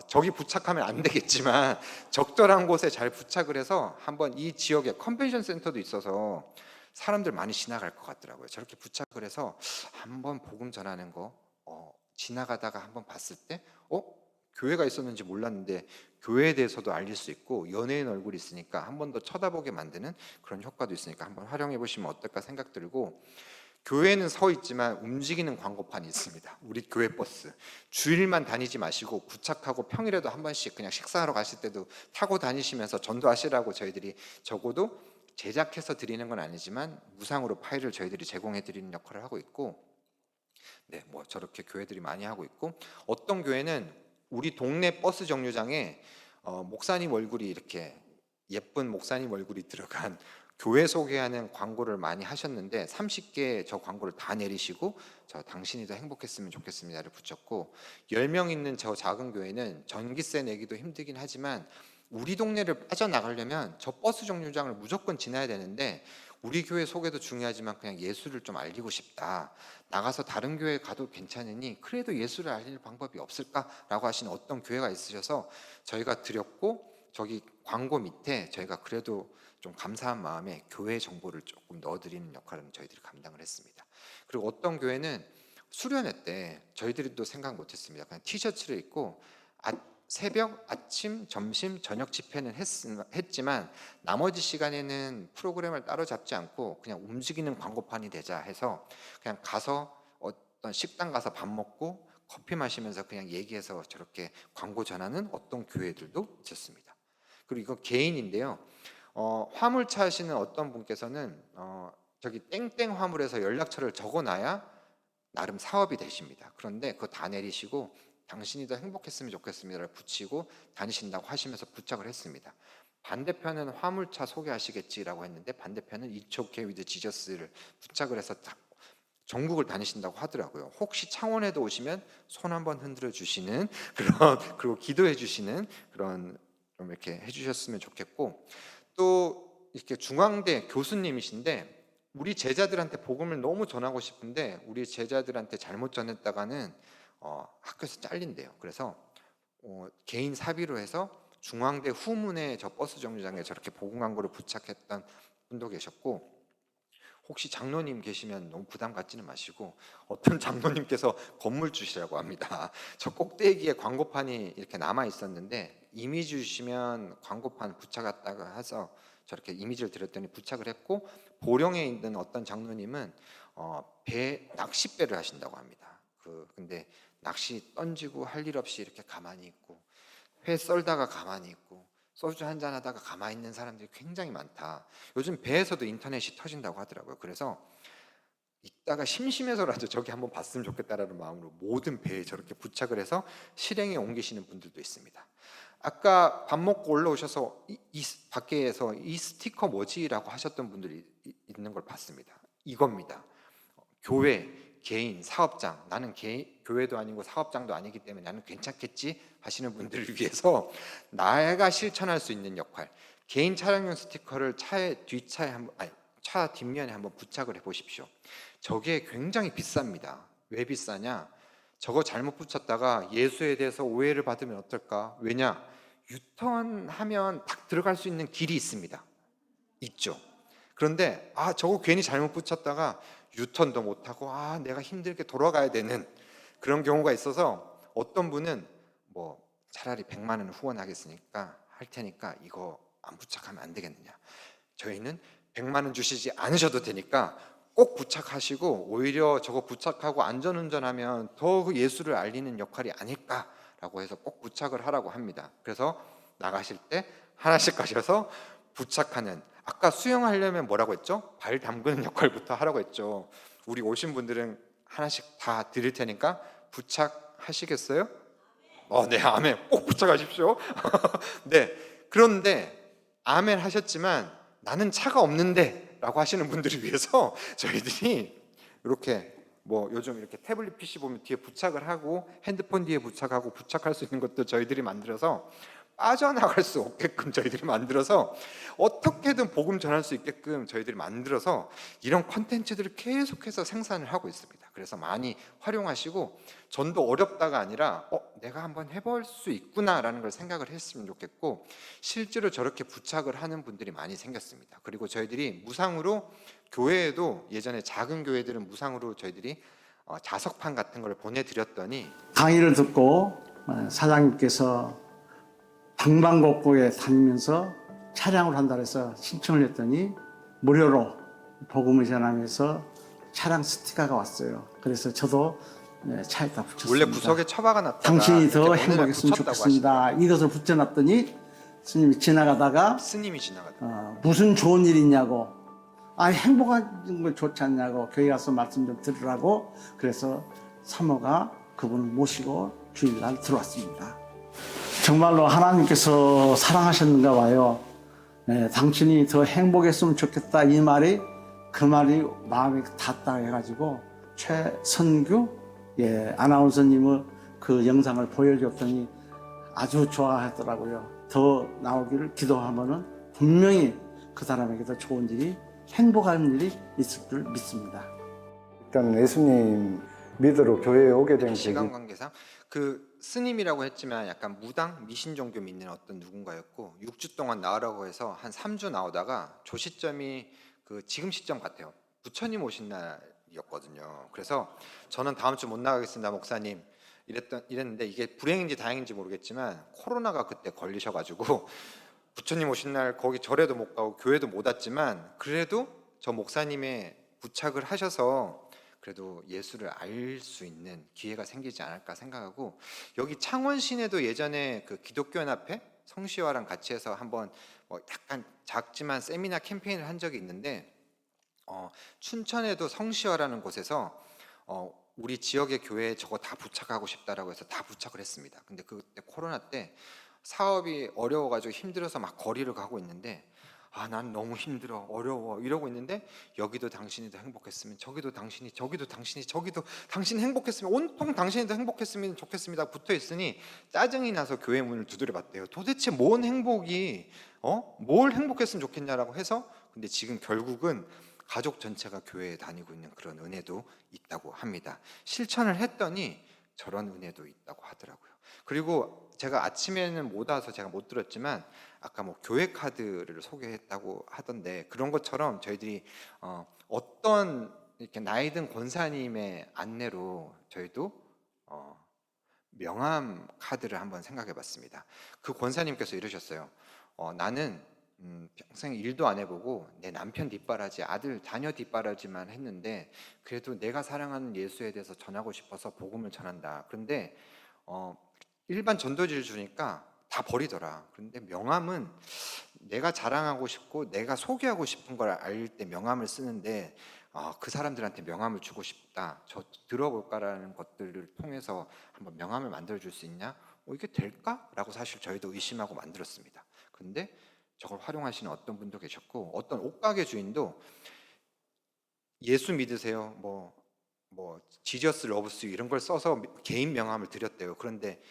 저기 부착하면 안 되겠지만 적절한 곳에 잘 부착을 해서 한번 이 지역에 컨벤션 센터도 있어서 사람들 많이 지나갈 것 같더라고요. 저렇게 부착을 해서 한번 복음 전하는 거 지나가다가 한번 봤을 때 교회가 있었는지 몰랐는데 교회에 대해서도 알릴 수 있고, 연예인 얼굴이 있으니까 한 번 더 쳐다보게 만드는 그런 효과도 있으니까 한번 활용해 보시면 어떨까 생각 들고, 교회는 서 있지만 움직이는 광고판이 있습니다. 우리 교회 버스 주일만 다니지 마시고 부착하고 평일에도 한 번씩 그냥 식사하러 가실 때도 타고 다니시면서 전도하시라고 저희들이 적어도 제작해서 드리는 건 아니지만 무상으로 파일을 저희들이 제공해 드리는 역할을 하고 있고, 네, 뭐 저렇게 교회들이 많이 하고 있고, 어떤 교회는 우리 동네 버스 정류장에 목사님 얼굴이 이렇게 예쁜 목사님 얼굴이 들어간 교회 소개하는 광고를 많이 하셨는데 30개 저 광고를 다 내리시고 당신이 더 행복했으면 좋겠습니다를 붙였고, 10명 있는 저 작은 교회는 전기세 내기도 힘들긴 하지만 우리 동네를 빠져나가려면 저 버스 정류장을 무조건 지나야 되는데 우리 교회 소개도 중요하지만 그냥 예수를 좀 알리고 싶다, 나가서 다른 교회 가도 괜찮으니 그래도 예수를 알릴 방법이 없을까라고 하시는 어떤 교회가 있으셔서 저희가 드렸고, 저기 광고 밑에 저희가 그래도 좀 감사한 마음에 교회 정보를 조금 넣어드리는 역할은 저희들이 감당을 했습니다. 그리고 어떤 교회는 수련회 때 저희들도 생각 못했습니다. 그냥 티셔츠를 입고 새벽, 아침, 점심, 저녁 집회는 했지만 나머지 시간에는 프로그램을 따로 잡지 않고 그냥 움직이는 광고판이 되자 해서 그냥 가서 어떤 식당 가서 밥 먹고 커피 마시면서 그냥 얘기해서 저렇게 광고 전하는 어떤 교회들도 있었습니다. 그리고 이거 개인인데요. 화물차 하시는 어떤 분께서는 저기 땡땡 화물에서 연락처를 적어놔야 나름 사업이 되십니다. 그런데 그거 다 내리시고 당신이 더 행복했으면 좋겠습니다를 붙이고 다니신다고 하시면서 부착을 했습니다. 반대편은 화물차 소개하시겠지라고 했는데 반대편은 It's okay with Jesus를 부착을 해서 전국을 다니신다고 하더라고요. 혹시 창원에도 오시면 손 한번 흔들어 주시는 그런, 그리고 기도해 주시는 그런 좀 이렇게 해주셨으면 좋겠고, 또 이렇게 중앙대 교수님이신데 우리 제자들한테 복음을 너무 전하고 싶은데 우리 제자들한테 잘못 전했다가는 학교에서 잘린대요. 그래서 개인 사비로 해서 중앙대 후문에 저 버스 정류장에 저렇게 복음 광고를 부착했던 분도 계셨고, 혹시 장로님 계시면 너무 부담 갖지는 마시고 어떤 장로님께서 건물 주시라고 합니다. 저 꼭대기에 광고판이 이렇게 남아 있었는데 이미지 주시면 광고판 부착했다가 해서 저렇게 이미지를 드렸더니 부착을 했고, 보령에 있는 어떤 장로님은 낚싯배를 하신다고 합니다. 근데 낚시 던지고 할 일 없이 이렇게 가만히 있고 회 썰다가 가만히 있고 소주 한잔 하다가 가만히 있는 사람들이 굉장히 많다. 요즘 배에서도 인터넷이 터진다고 하더라고요. 그래서 이따가 심심해서라도 저기 한번 봤으면 좋겠다라는 마음으로 모든 배에 저렇게 부착을 해서 실행에 옮기시는 분들도 있습니다. 아까 밥 먹고 올라오셔서 이 밖에서 이 스티커 뭐지라고 하셨던 분들이 있는 걸 봤습니다. 이겁니다. 교회, 개인, 사업장, 나는 교회도 아니고 사업장도 아니기 때문에 나는 괜찮겠지 하시는 분들을 위해서 나가 실천할 수 있는 역할, 개인 차량용 스티커를 차 뒷면에 한번 부착을 해보십시오. 저게 굉장히 비쌉니다. 왜 비싸냐? 저거 잘못 붙였다가 예수에 대해서 오해를 받으면 어떨까? 왜냐? 유턴하면 딱 들어갈 수 있는 길이 있습니다. 있죠. 그런데 저거 괜히 잘못 붙였다가 유턴도 못하고 내가 힘들게 돌아가야 되는 그런 경우가 있어서 어떤 분은 뭐 차라리 100만 원 후원하겠으니까 할 테니까 이거 안 부착하면 안 되겠느냐. 저희는 100만 원 주시지 않으셔도 되니까 꼭 부착하시고 오히려 저거 부착하고 안전운전하면 더 그 예수를 알리는 역할이 아닐까라고 해서 꼭 부착을 하라고 합니다. 그래서 나가실 때 하나씩 가셔서 부착하는, 아까 수영하려면 뭐라고 했죠? 발 담그는 역할부터 하라고 했죠. 우리 오신 분들은 하나씩 다 드릴 테니까 부착하시겠어요? 네, 아멘. 꼭 부착하십시오. 네, 그런데 아멘 하셨지만 나는 차가 없는데 라고 하시는 분들을 위해서 저희들이 이렇게 뭐 요즘 이렇게 태블릿 PC 보면 뒤에 부착을 하고 핸드폰 뒤에 부착하고 부착할 수 있는 것도 저희들이 만들어서 빠져나갈 수 없게끔 저희들이 만들어서 어떻게든 복음 전할 수 있게끔 저희들이 만들어서 이런 콘텐츠들을 계속해서 생산을 하고 있습니다. 그래서 많이 활용하시고 전도 어렵다가 아니라 내가 한번 해볼 수 있구나라는 걸 생각을 했으면 좋겠고, 실제로 저렇게 부착을 하는 분들이 많이 생겼습니다. 그리고 저희들이 무상으로 교회에도 예전에 작은 교회들은 무상으로 저희들이 자석판 같은 걸 보내드렸더니 강의를 듣고 사장님께서 방방곡곡에 다니면서 차량을 한다 해서 신청을 했더니 무료로 복음을 전하면서 차량 스티커가 왔어요. 그래서 저도 차에다 붙였습니다. 원래 구석에 처박아 놨다가 당신이 더 이렇게 행복했으면 붙였다고 좋겠습니다. 이것을 붙여놨더니 스님이 지나가다가 무슨 좋은 일 있냐고, 행복한 걸 좋지 않냐고, 교회 가서 말씀 좀 들으라고, 그래서 사모가 그분을 모시고 주일날 들어왔습니다. 정말로 하나님께서 사랑하셨는가 봐요. 당신이 더 행복했으면 좋겠다, 이 말이 그 말이 마음에 닿다 해가지고 최선규 아나운서님의 그 영상을 보여줬더니 아주 좋아하더라고요. 더 나오기를 기도하면은 분명히 그 사람에게도 좋은 일이, 행복한 일이 있을 줄 믿습니다. 일단 예수님 믿으러 교회에 오게 된 시간 관계상 스님이라고 했지만 약간 무당, 미신종교 믿는 어떤 누군가였고 6주 동안 나오라고 해서 한 3주 나오다가 조시점이 그 지금 시점 같아요. 부처님 오신 날이었거든요. 그래서 저는 다음 주 못 나가겠습니다, 목사님. 이랬는데 이게 불행인지 다행인지 모르겠지만 코로나가 그때 걸리셔가지고 부처님 오신 날 거기 절에도 못 가고 교회도 못 왔지만 그래도 저 목사님의 부착을 하셔서 그래도 예수를 알 수 있는 기회가 생기지 않을까 생각하고 여기 창원 시내도 예전에 그 기독교연합회 성시화랑 같이 해서 한번 뭐 약간 작지만 세미나 캠페인을 한 적이 있는데 춘천에도 성시화라는 곳에서 우리 지역의 교회에 저거 다 부착하고 싶다라고 해서 다 부착을 했습니다. 근데 그때 코로나 때 사업이 어려워가지고 힘들어서 막 거리를 가고 있는데 난 너무 힘들어 어려워 이러고 있는데 여기도 당신이 더 행복했으면 저기도 당신이 저기도 당신이 저기도 당신이 행복했으면 온통 당신이 더 행복했으면 좋겠습니다 붙어 있으니 짜증이 나서 교회 문을 두드려 봤대요. 도대체 뭔 행복이 뭘 행복했으면 좋겠냐라고 해서 근데 지금 결국은 가족 전체가 교회에 다니고 있는 그런 은혜도 있다고 합니다. 실천을 했더니 저런 은혜도 있다고 하더라고요. 그리고 제가 아침에는 못 와서 제가 못 들었지만 아까 뭐 교회 카드를 소개했다고 하던데 그런 것처럼 저희들이 어떤 이렇게 나이 든 권사님의 안내로 저희도 명함 카드를 한번 생각해 봤습니다. 그 권사님께서 이러셨어요. 나는 평생 일도 안 해보고 내 남편 뒷바라지, 아들, 자녀 뒷바라지만 했는데 그래도 내가 사랑하는 예수에 대해서 전하고 싶어서 복음을 전한다. 그런데 일반 전도지를 주니까 다 버리더라. 그런데 명함은 내가 자랑하고 싶고 내가 소개하고 싶은 걸 알 때 명함을 쓰는데 그 사람들한테 명함을 주고 싶다. 저 들어볼까라는 것들을 통해서 한번 명함을 만들어줄 수 있냐? 이게 될까? 라고 사실 저희도 의심하고 만들었습니다. 근데 저걸 활용하시는 어떤 분도 계셨고 어떤 옷가게 주인도 예수 믿으세요 뭐 지저스 러브스 이런 걸 써서 개인 명함을 드렸대요. 그런데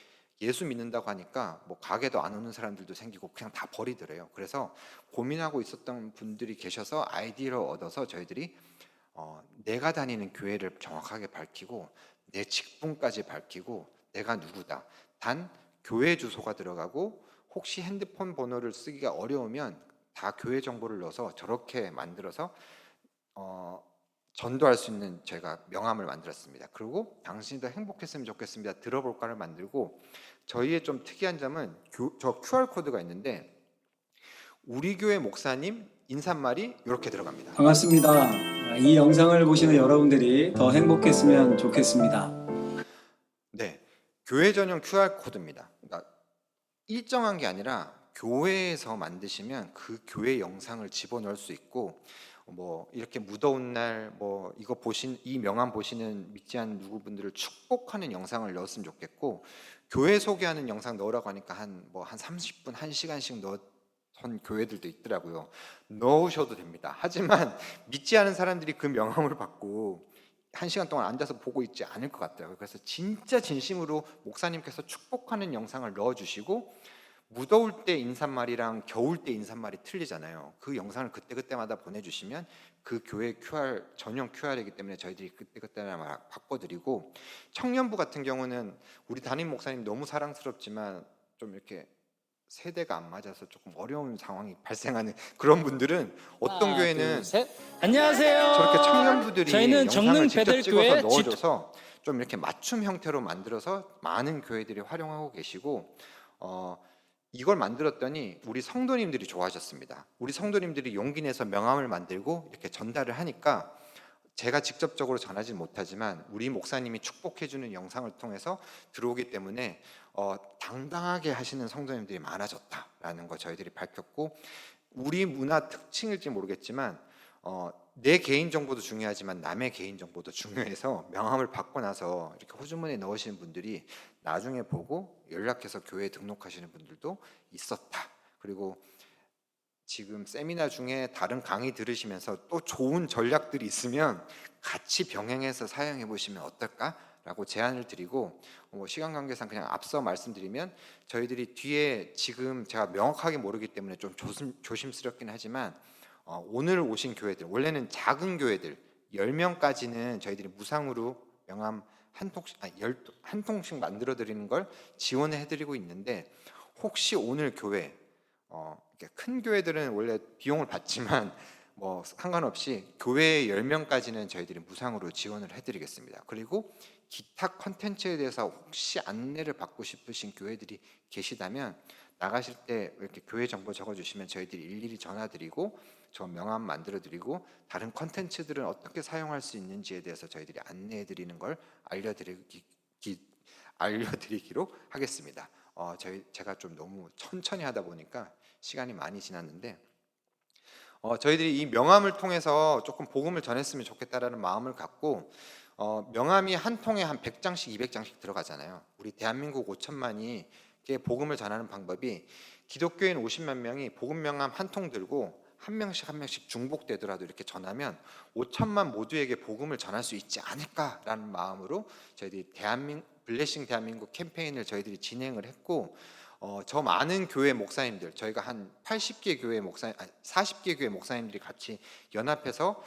예수 믿는다고 하니까 뭐 가게도 안 오는 사람들도 생기고 그냥 다 버리더래요. 그래서 고민하고 있었던 분들이 계셔서 아이디어를 얻어서 저희들이 내가 다니는 교회를 정확하게 밝히고 내 직분까지 밝히고 내가 누구다. 단 교회 주소가 들어가고 혹시 핸드폰 번호를 쓰기가 어려우면 다 교회 정보를 넣어서 저렇게 만들어서 전도할 수 있는 저희가 명함을 만들었습니다. 그리고 당신이 더 행복했으면 좋겠습니다. 들어볼까를 만들고 저희의 좀 특이한 점은 저 QR코드가 있는데 우리 교회 목사님 인사말이 이렇게 들어갑니다. 반갑습니다. 이 영상을 보시는 여러분들이 더 행복했으면 좋겠습니다. 네, 교회 전용 QR코드입니다. 그러니까 일정한 게 아니라 교회에서 만드시면 그 교회 영상을 집어넣을 수 있고 뭐 이렇게 무더운 날 뭐 이거 이 명함 보시는 믿지 않는 누구분들을 축복하는 영상을 넣었으면 좋겠고 교회 소개하는 영상 넣으라고 하니까 한 30분 1시간씩 넣은 교회들도 있더라고요. 넣으셔도 됩니다. 하지만 믿지 않은 사람들이 그 명함을 받고 1시간 동안 앉아서 보고 있지 않을 것 같아요. 그래서 진짜 진심으로 목사님께서 축복하는 영상을 넣어주시고 무더울 때 인사말이랑 겨울 때 인사말이 틀리잖아요. 그 영상을 그때그때마다 보내주시면 그 교회 전용 QR이기 때문에 저희들이 그때그때마다 바꿔드리고 청년부 같은 경우는 우리 담임 목사님 너무 사랑스럽지만 좀 이렇게 세대가 안 맞아서 조금 어려운 상황이 발생하는 그런 분들은 어떤 교회는 안녕하세요. 저렇게 청년부들이 저희는 영상을 직접 정릉 찍어서 베델교회 넣어줘서 좀 이렇게 맞춤 형태로 만들어서 많은 교회들이 활용하고 계시고 이걸 만들었더니 우리 성도님들이 좋아하셨습니다. 우리 성도님들이 용기 내서 명함을 만들고 이렇게 전달을 하니까 제가 직접적으로 전하지 못하지만 우리 목사님이 축복해주는 영상을 통해서 들어오기 때문에 당당하게 하시는 성도님들이 많아졌다라는 거 저희들이 밝혔고 우리 문화 특징일지 모르겠지만 내 개인 정보도 중요하지만 남의 개인 정보도 중요해서 명함을 받고 나서 이렇게 호주머니에 넣으시는 분들이 나중에 보고 연락해서 교회에 등록하시는 분들도 있었다. 그리고 지금 세미나 중에 다른 강의 들으시면서 또 좋은 전략들이 있으면 같이 병행해서 사용해 보시면 어떨까라고 제안을 드리고 시간 관계상 그냥 앞서 말씀드리면 저희들이 뒤에 지금 제가 명확하게 모르기 때문에 좀 조심스럽긴 하지만 오늘 오신 교회들 원래는 작은 교회들 10명까지는 저희들이 무상으로 명함 한 통씩 만들어 드리는 걸 지원해 드리고 있는데, 혹시 오늘 교회 이렇게 큰 교회들은 원래 비용을 받지만 뭐 상관없이 교회 10명까지는 저희들이 무상으로 지원을 해드리겠습니다. 그리고 기타 컨텐츠에 대해서 혹시 안내를 받고 싶으신 교회들이 계시다면 나가실 때 이렇게 교회 정보 적어주시면 저희들이 일일이 전화드리고 저 명함 만들어드리고 다른 컨텐츠들은 어떻게 사용할 수 있는지에 대해서 저희들이 안내해드리는 걸 알려드리기로 하겠습니다. 제가 좀 너무 천천히 하다 보니까 시간이 많이 지났는데, 저희들이 이 명함을 통해서 조금 복음을 전했으면 좋겠다라는 마음을 갖고, 명함이 한 통에 한 100장씩 200장씩 들어가잖아요. 우리 대한민국 5천만이 복음을 전하는 방법이, 기독교인 50만 명이 복음 명함 한 통 들고 한 명씩 중복되더라도 이렇게 전하면 5천만 모두에게 복음을 전할 수 있지 않을까라는 마음으로 저희들이 블레싱 대한민국 캠페인을 저희들이 진행을 했고, 저 많은 교회 목사님들, 저희가 한 40개 교회 목사님들이 같이 연합해서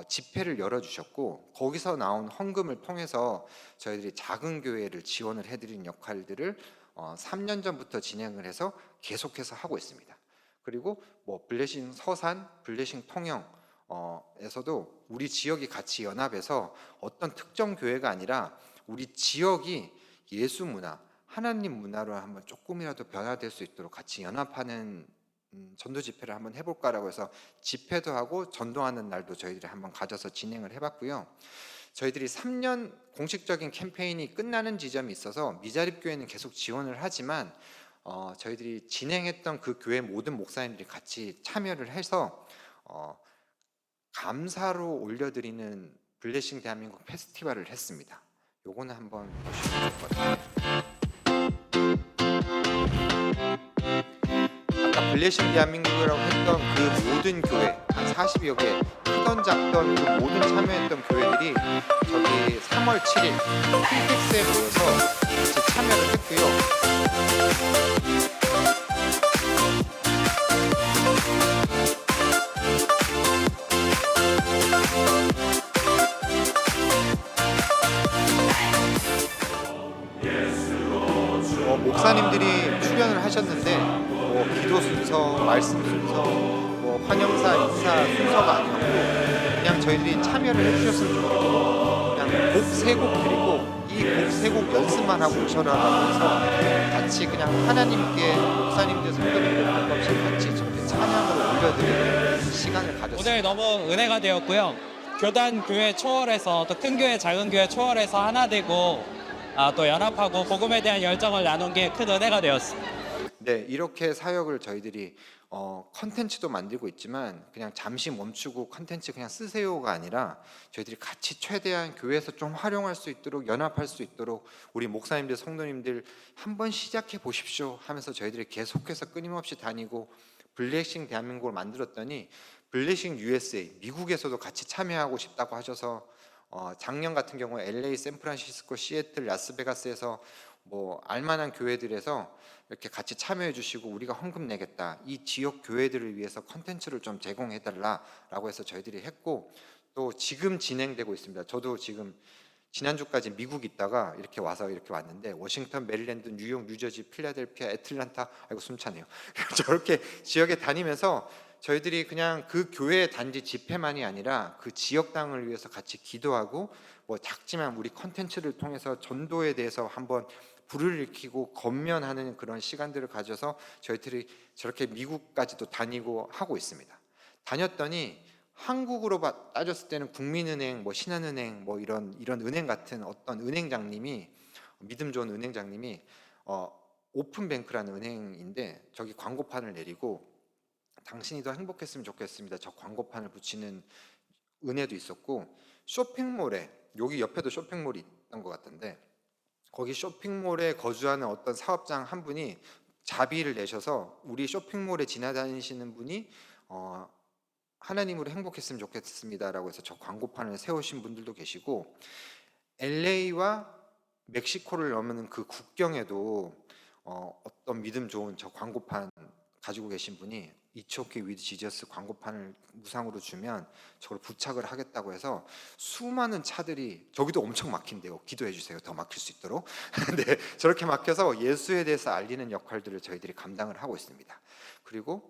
집회를 열어주셨고, 거기서 나온 헌금을 통해서 저희들이 작은 교회를 지원을 해드리는 역할들을 3년 전부터 진행을 해서 계속해서 하고 있습니다. 그리고 뭐 블레싱 서산, 블레싱 통영에서도 우리 지역이 같이 연합해서 어떤 특정 교회가 아니라 우리 지역이 예수 문화, 하나님 문화로 한번 조금이라도 변화될 수 있도록 같이 연합하는 전도 집회를 한번 해볼까라고 해서 집회도 하고 전도하는 날도 저희들이 한번 가져서 진행을 해봤고요. 저희들이 3년 공식적인 캠페인이 끝나는 지점이 있어서 미자립 교회는 계속 지원을 하지만 저희들이 진행했던 그 교회 모든 목사님들이 같이 참여를 해서 감사로 올려드리는 블레싱 대한민국 페스티벌을 했습니다. 요거는 한번 보시면 좋을 것 같아요. 아까 블레싱 대한민국이라고 했던 그 모든 교회 한 40여 개, 크던 작던 그 모든 참여했던 교회들이 저기 3월 7일 힐텍스에 모여서 같이 참여를 했고요. 목사님들이 출연을 하셨는데 뭐 기도 순서, 말씀 순서, 뭐 환영사, 인사 순서가 아니었고 그냥 저희들이 참여를 해주셨으면 좋겠고 그냥 곡 3곡 드리고 이 곡 3곡 연습만 하고 오셔라라고 해서 같이 그냥 하나님께 목사님들, 성도님들 관계없이 같이 저렇게 찬양으로 올려드리는 시간을 가졌습니다. 오늘 너무 은혜가 되었고요. 교단 교회 초월해서 또 큰 교회 작은 교회 초월해서 하나 되고 또 연합하고 복음에 대한 열정을 나눈 게 큰 은혜가 되었습니다. 네, 이렇게 사역을 저희들이 컨텐츠도 만들고 있지만 그냥 잠시 멈추고 컨텐츠 그냥 쓰세요가 아니라 저희들이 같이 최대한 교회에서 좀 활용할 수 있도록 연합할 수 있도록 우리 목사님들, 성도님들 한번 시작해 보십시오 하면서 저희들이 계속해서 끊임없이 다니고 블레싱 대한민국을 만들었더니 블레싱 USA 미국에서도 같이 참여하고 싶다고 하셔서 작년 같은 경우에 LA, 샌프란시스코, 시애틀, 라스베가스에서 뭐 알만한 교회들에서 이렇게 같이 참여해 주시고 우리가 헌금 내겠다, 이 지역 교회들을 위해서 컨텐츠를 좀 제공해 달라라고 해서 저희들이 했고, 또 지금 진행되고 있습니다. 저도 지금 지난주까지 미국 있다가 이렇게 와서 이렇게 왔는데 워싱턴, 메릴랜드, 뉴욕, 뉴저지, 필라델피아, 애틀란타, 아이고 숨차네요. 저렇게 지역에 다니면서 저희들이 그냥 그 교회 단지 집회만이 아니라 그 지역당을 위해서 같이 기도하고 뭐 작지만 우리 컨텐츠를 통해서 전도에 대해서 한번 불을 일으키고 건면하는 그런 시간들을 가져서 저희들이 저렇게 미국까지도 다니고 하고 있습니다. 다녔더니 한국으로 따졌을 때는 국민은행, 뭐 신한은행, 뭐 이런 은행 같은 어떤 은행장님이, 믿음 좋은 은행장님이 오픈뱅크라는 은행인데 저기 광고판을 내리고 당신이 더 행복했으면 좋겠습니다, 저 광고판을 붙이는 은혜도 있었고, 쇼핑몰에, 여기 옆에도 쇼핑몰이 있던 것 같은데 거기 쇼핑몰에 거주하는 어떤 사업장 한 분이 자비를 내셔서 우리 쇼핑몰에 지나다니시는 분이 하나님으로 행복했으면 좋겠습니다라고 해서 저 광고판을 세우신 분들도 계시고, LA와 멕시코를 넘는 그 국경에도 어떤 믿음 좋은 저 광고판 가지고 계신 분이 It's okay with Jesus 광고판을 무상으로 주면 저걸 부착을 하겠다고 해서 수많은 차들이, 저기도 엄청 막힌대요. 기도해 주세요. 더 막힐 수 있도록. 네, 저렇게 막혀서 예수에 대해서 알리는 역할들을 저희들이 감당을 하고 있습니다. 그리고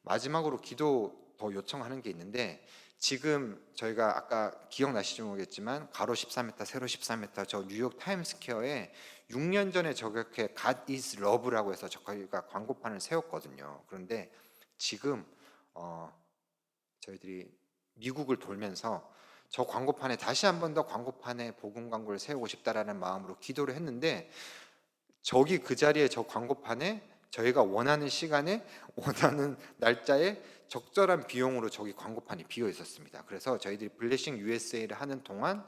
마지막으로 기도 더 요청하는 게 있는데, 지금 저희가 아까 기억나실지 모르겠지만 가로 14m, 세로 14m 저 뉴욕 타임스퀘어에 6년 전에 저렇게 God is Love라고 해서 저희가 광고판을 세웠거든요. 그런데 지금 저희들이 미국을 돌면서 저 광고판에 다시 한 번 더 광고판에 복음 광고를 세우고 싶다라는 마음으로 기도를 했는데, 저기 그 자리에 저 광고판에 저희가 원하는 시간에 원하는 날짜에 적절한 비용으로 저기 광고판이 비어 있었습니다. 그래서 저희들이 블레싱 USA를 하는 동안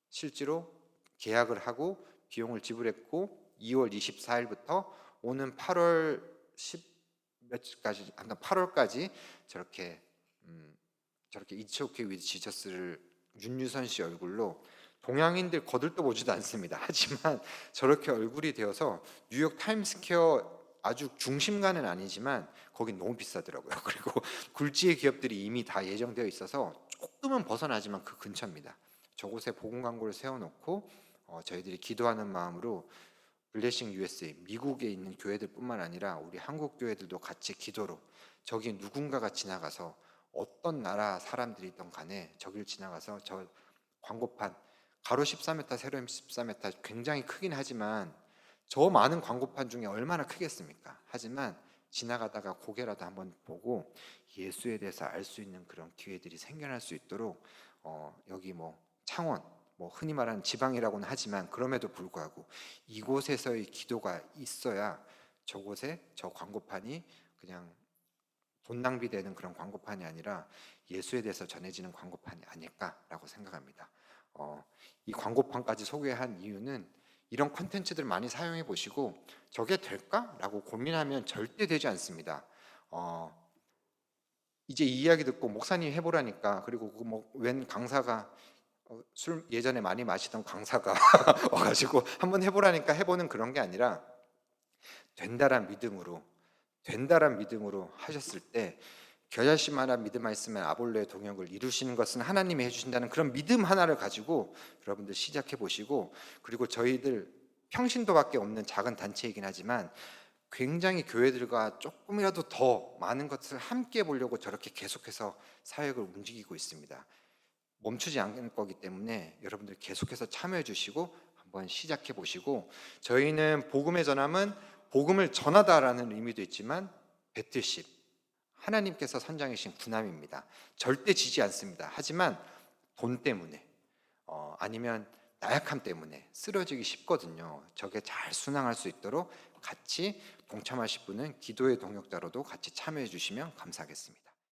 실제로 계약을 하고 비용을 지불했고, 2월 24일부터 오는 8월 10몇까지, 8월까지 저렇게 It's okay with Jesus를 윤유선 씨 얼굴로, 동양인들 거들떠보지도 않습니다. 하지만 저렇게 얼굴이 되어서 뉴욕 타임스퀘어 아주 중심가는 아니지만 거긴 너무 비싸더라고요. 그리고 굴지의 기업들이 이미 다 예정되어 있어서 조금은 벗어나지만 그 근처입니다. 저곳에 복음 광고를 세워놓고 저희들이 기도하는 마음으로 블레싱 USA, 미국에 있는 교회들뿐만 아니라 우리 한국 교회들도 같이 기도로, 저기 누군가가 지나가서 어떤 나라 사람들이든 간에 저길 지나가서 저 광고판 가로 14m, 세로 14m 굉장히 크긴 하지만 저 많은 광고판 중에 얼마나 크겠습니까? 하지만 지나가다가 고개라도 한번 보고 예수에 대해서 알 수 있는 그런 기회들이 생겨날 수 있도록 여기 창원, 흔히 말하는 지방이라고는 하지만 그럼에도 불구하고 이곳에서의 기도가 있어야 저곳에 저 광고판이 그냥 돈 낭비되는 그런 광고판이 아니라 예수에 대해서 전해지는 광고판이 아닐까라고 생각합니다. 이 광고판까지 소개한 이유는 이런 콘텐츠들 많이 사용해 보시고 저게 될까라고 고민하면 절대 되지 않습니다. 이제 이 이야기 듣고 목사님 해보라니까, 그리고 웬 강사가 술 예전에 많이 마시던 강사가 와가지고 한번 해보라니까 해보는 그런 게 아니라 된다란 믿음으로 하셨을 때, 겨자씨만한 믿음만 있으면 아볼로의 동역을 이루시는 것은 하나님이 해주신다는 그런 믿음 하나를 가지고 여러분들 시작해 보시고, 그리고 저희들 평신도밖에 없는 작은 단체이긴 하지만 굉장히 교회들과 조금이라도 더 많은 것을 함께 해보려고 저렇게 계속해서 사역을 움직이고 있습니다. 멈추지 않을 거기 때문에 여러분들 계속해서 참여해 주시고 한번 시작해 보시고, 저희는 복음의 전함은 복음을 전하다라는 의미도 있지만 배틀십, 하나님께서 선정하신 군함입니다. 절대 지지 않습니다. 하지만 돈 때문에 아니면 나약함 때문에 쓰러지기 쉽거든요. 저게 잘 순항할 수 있도록 같이 동참하실 분은 기도의 동역자로도 같이 참여해 주시면 감사하겠습니다.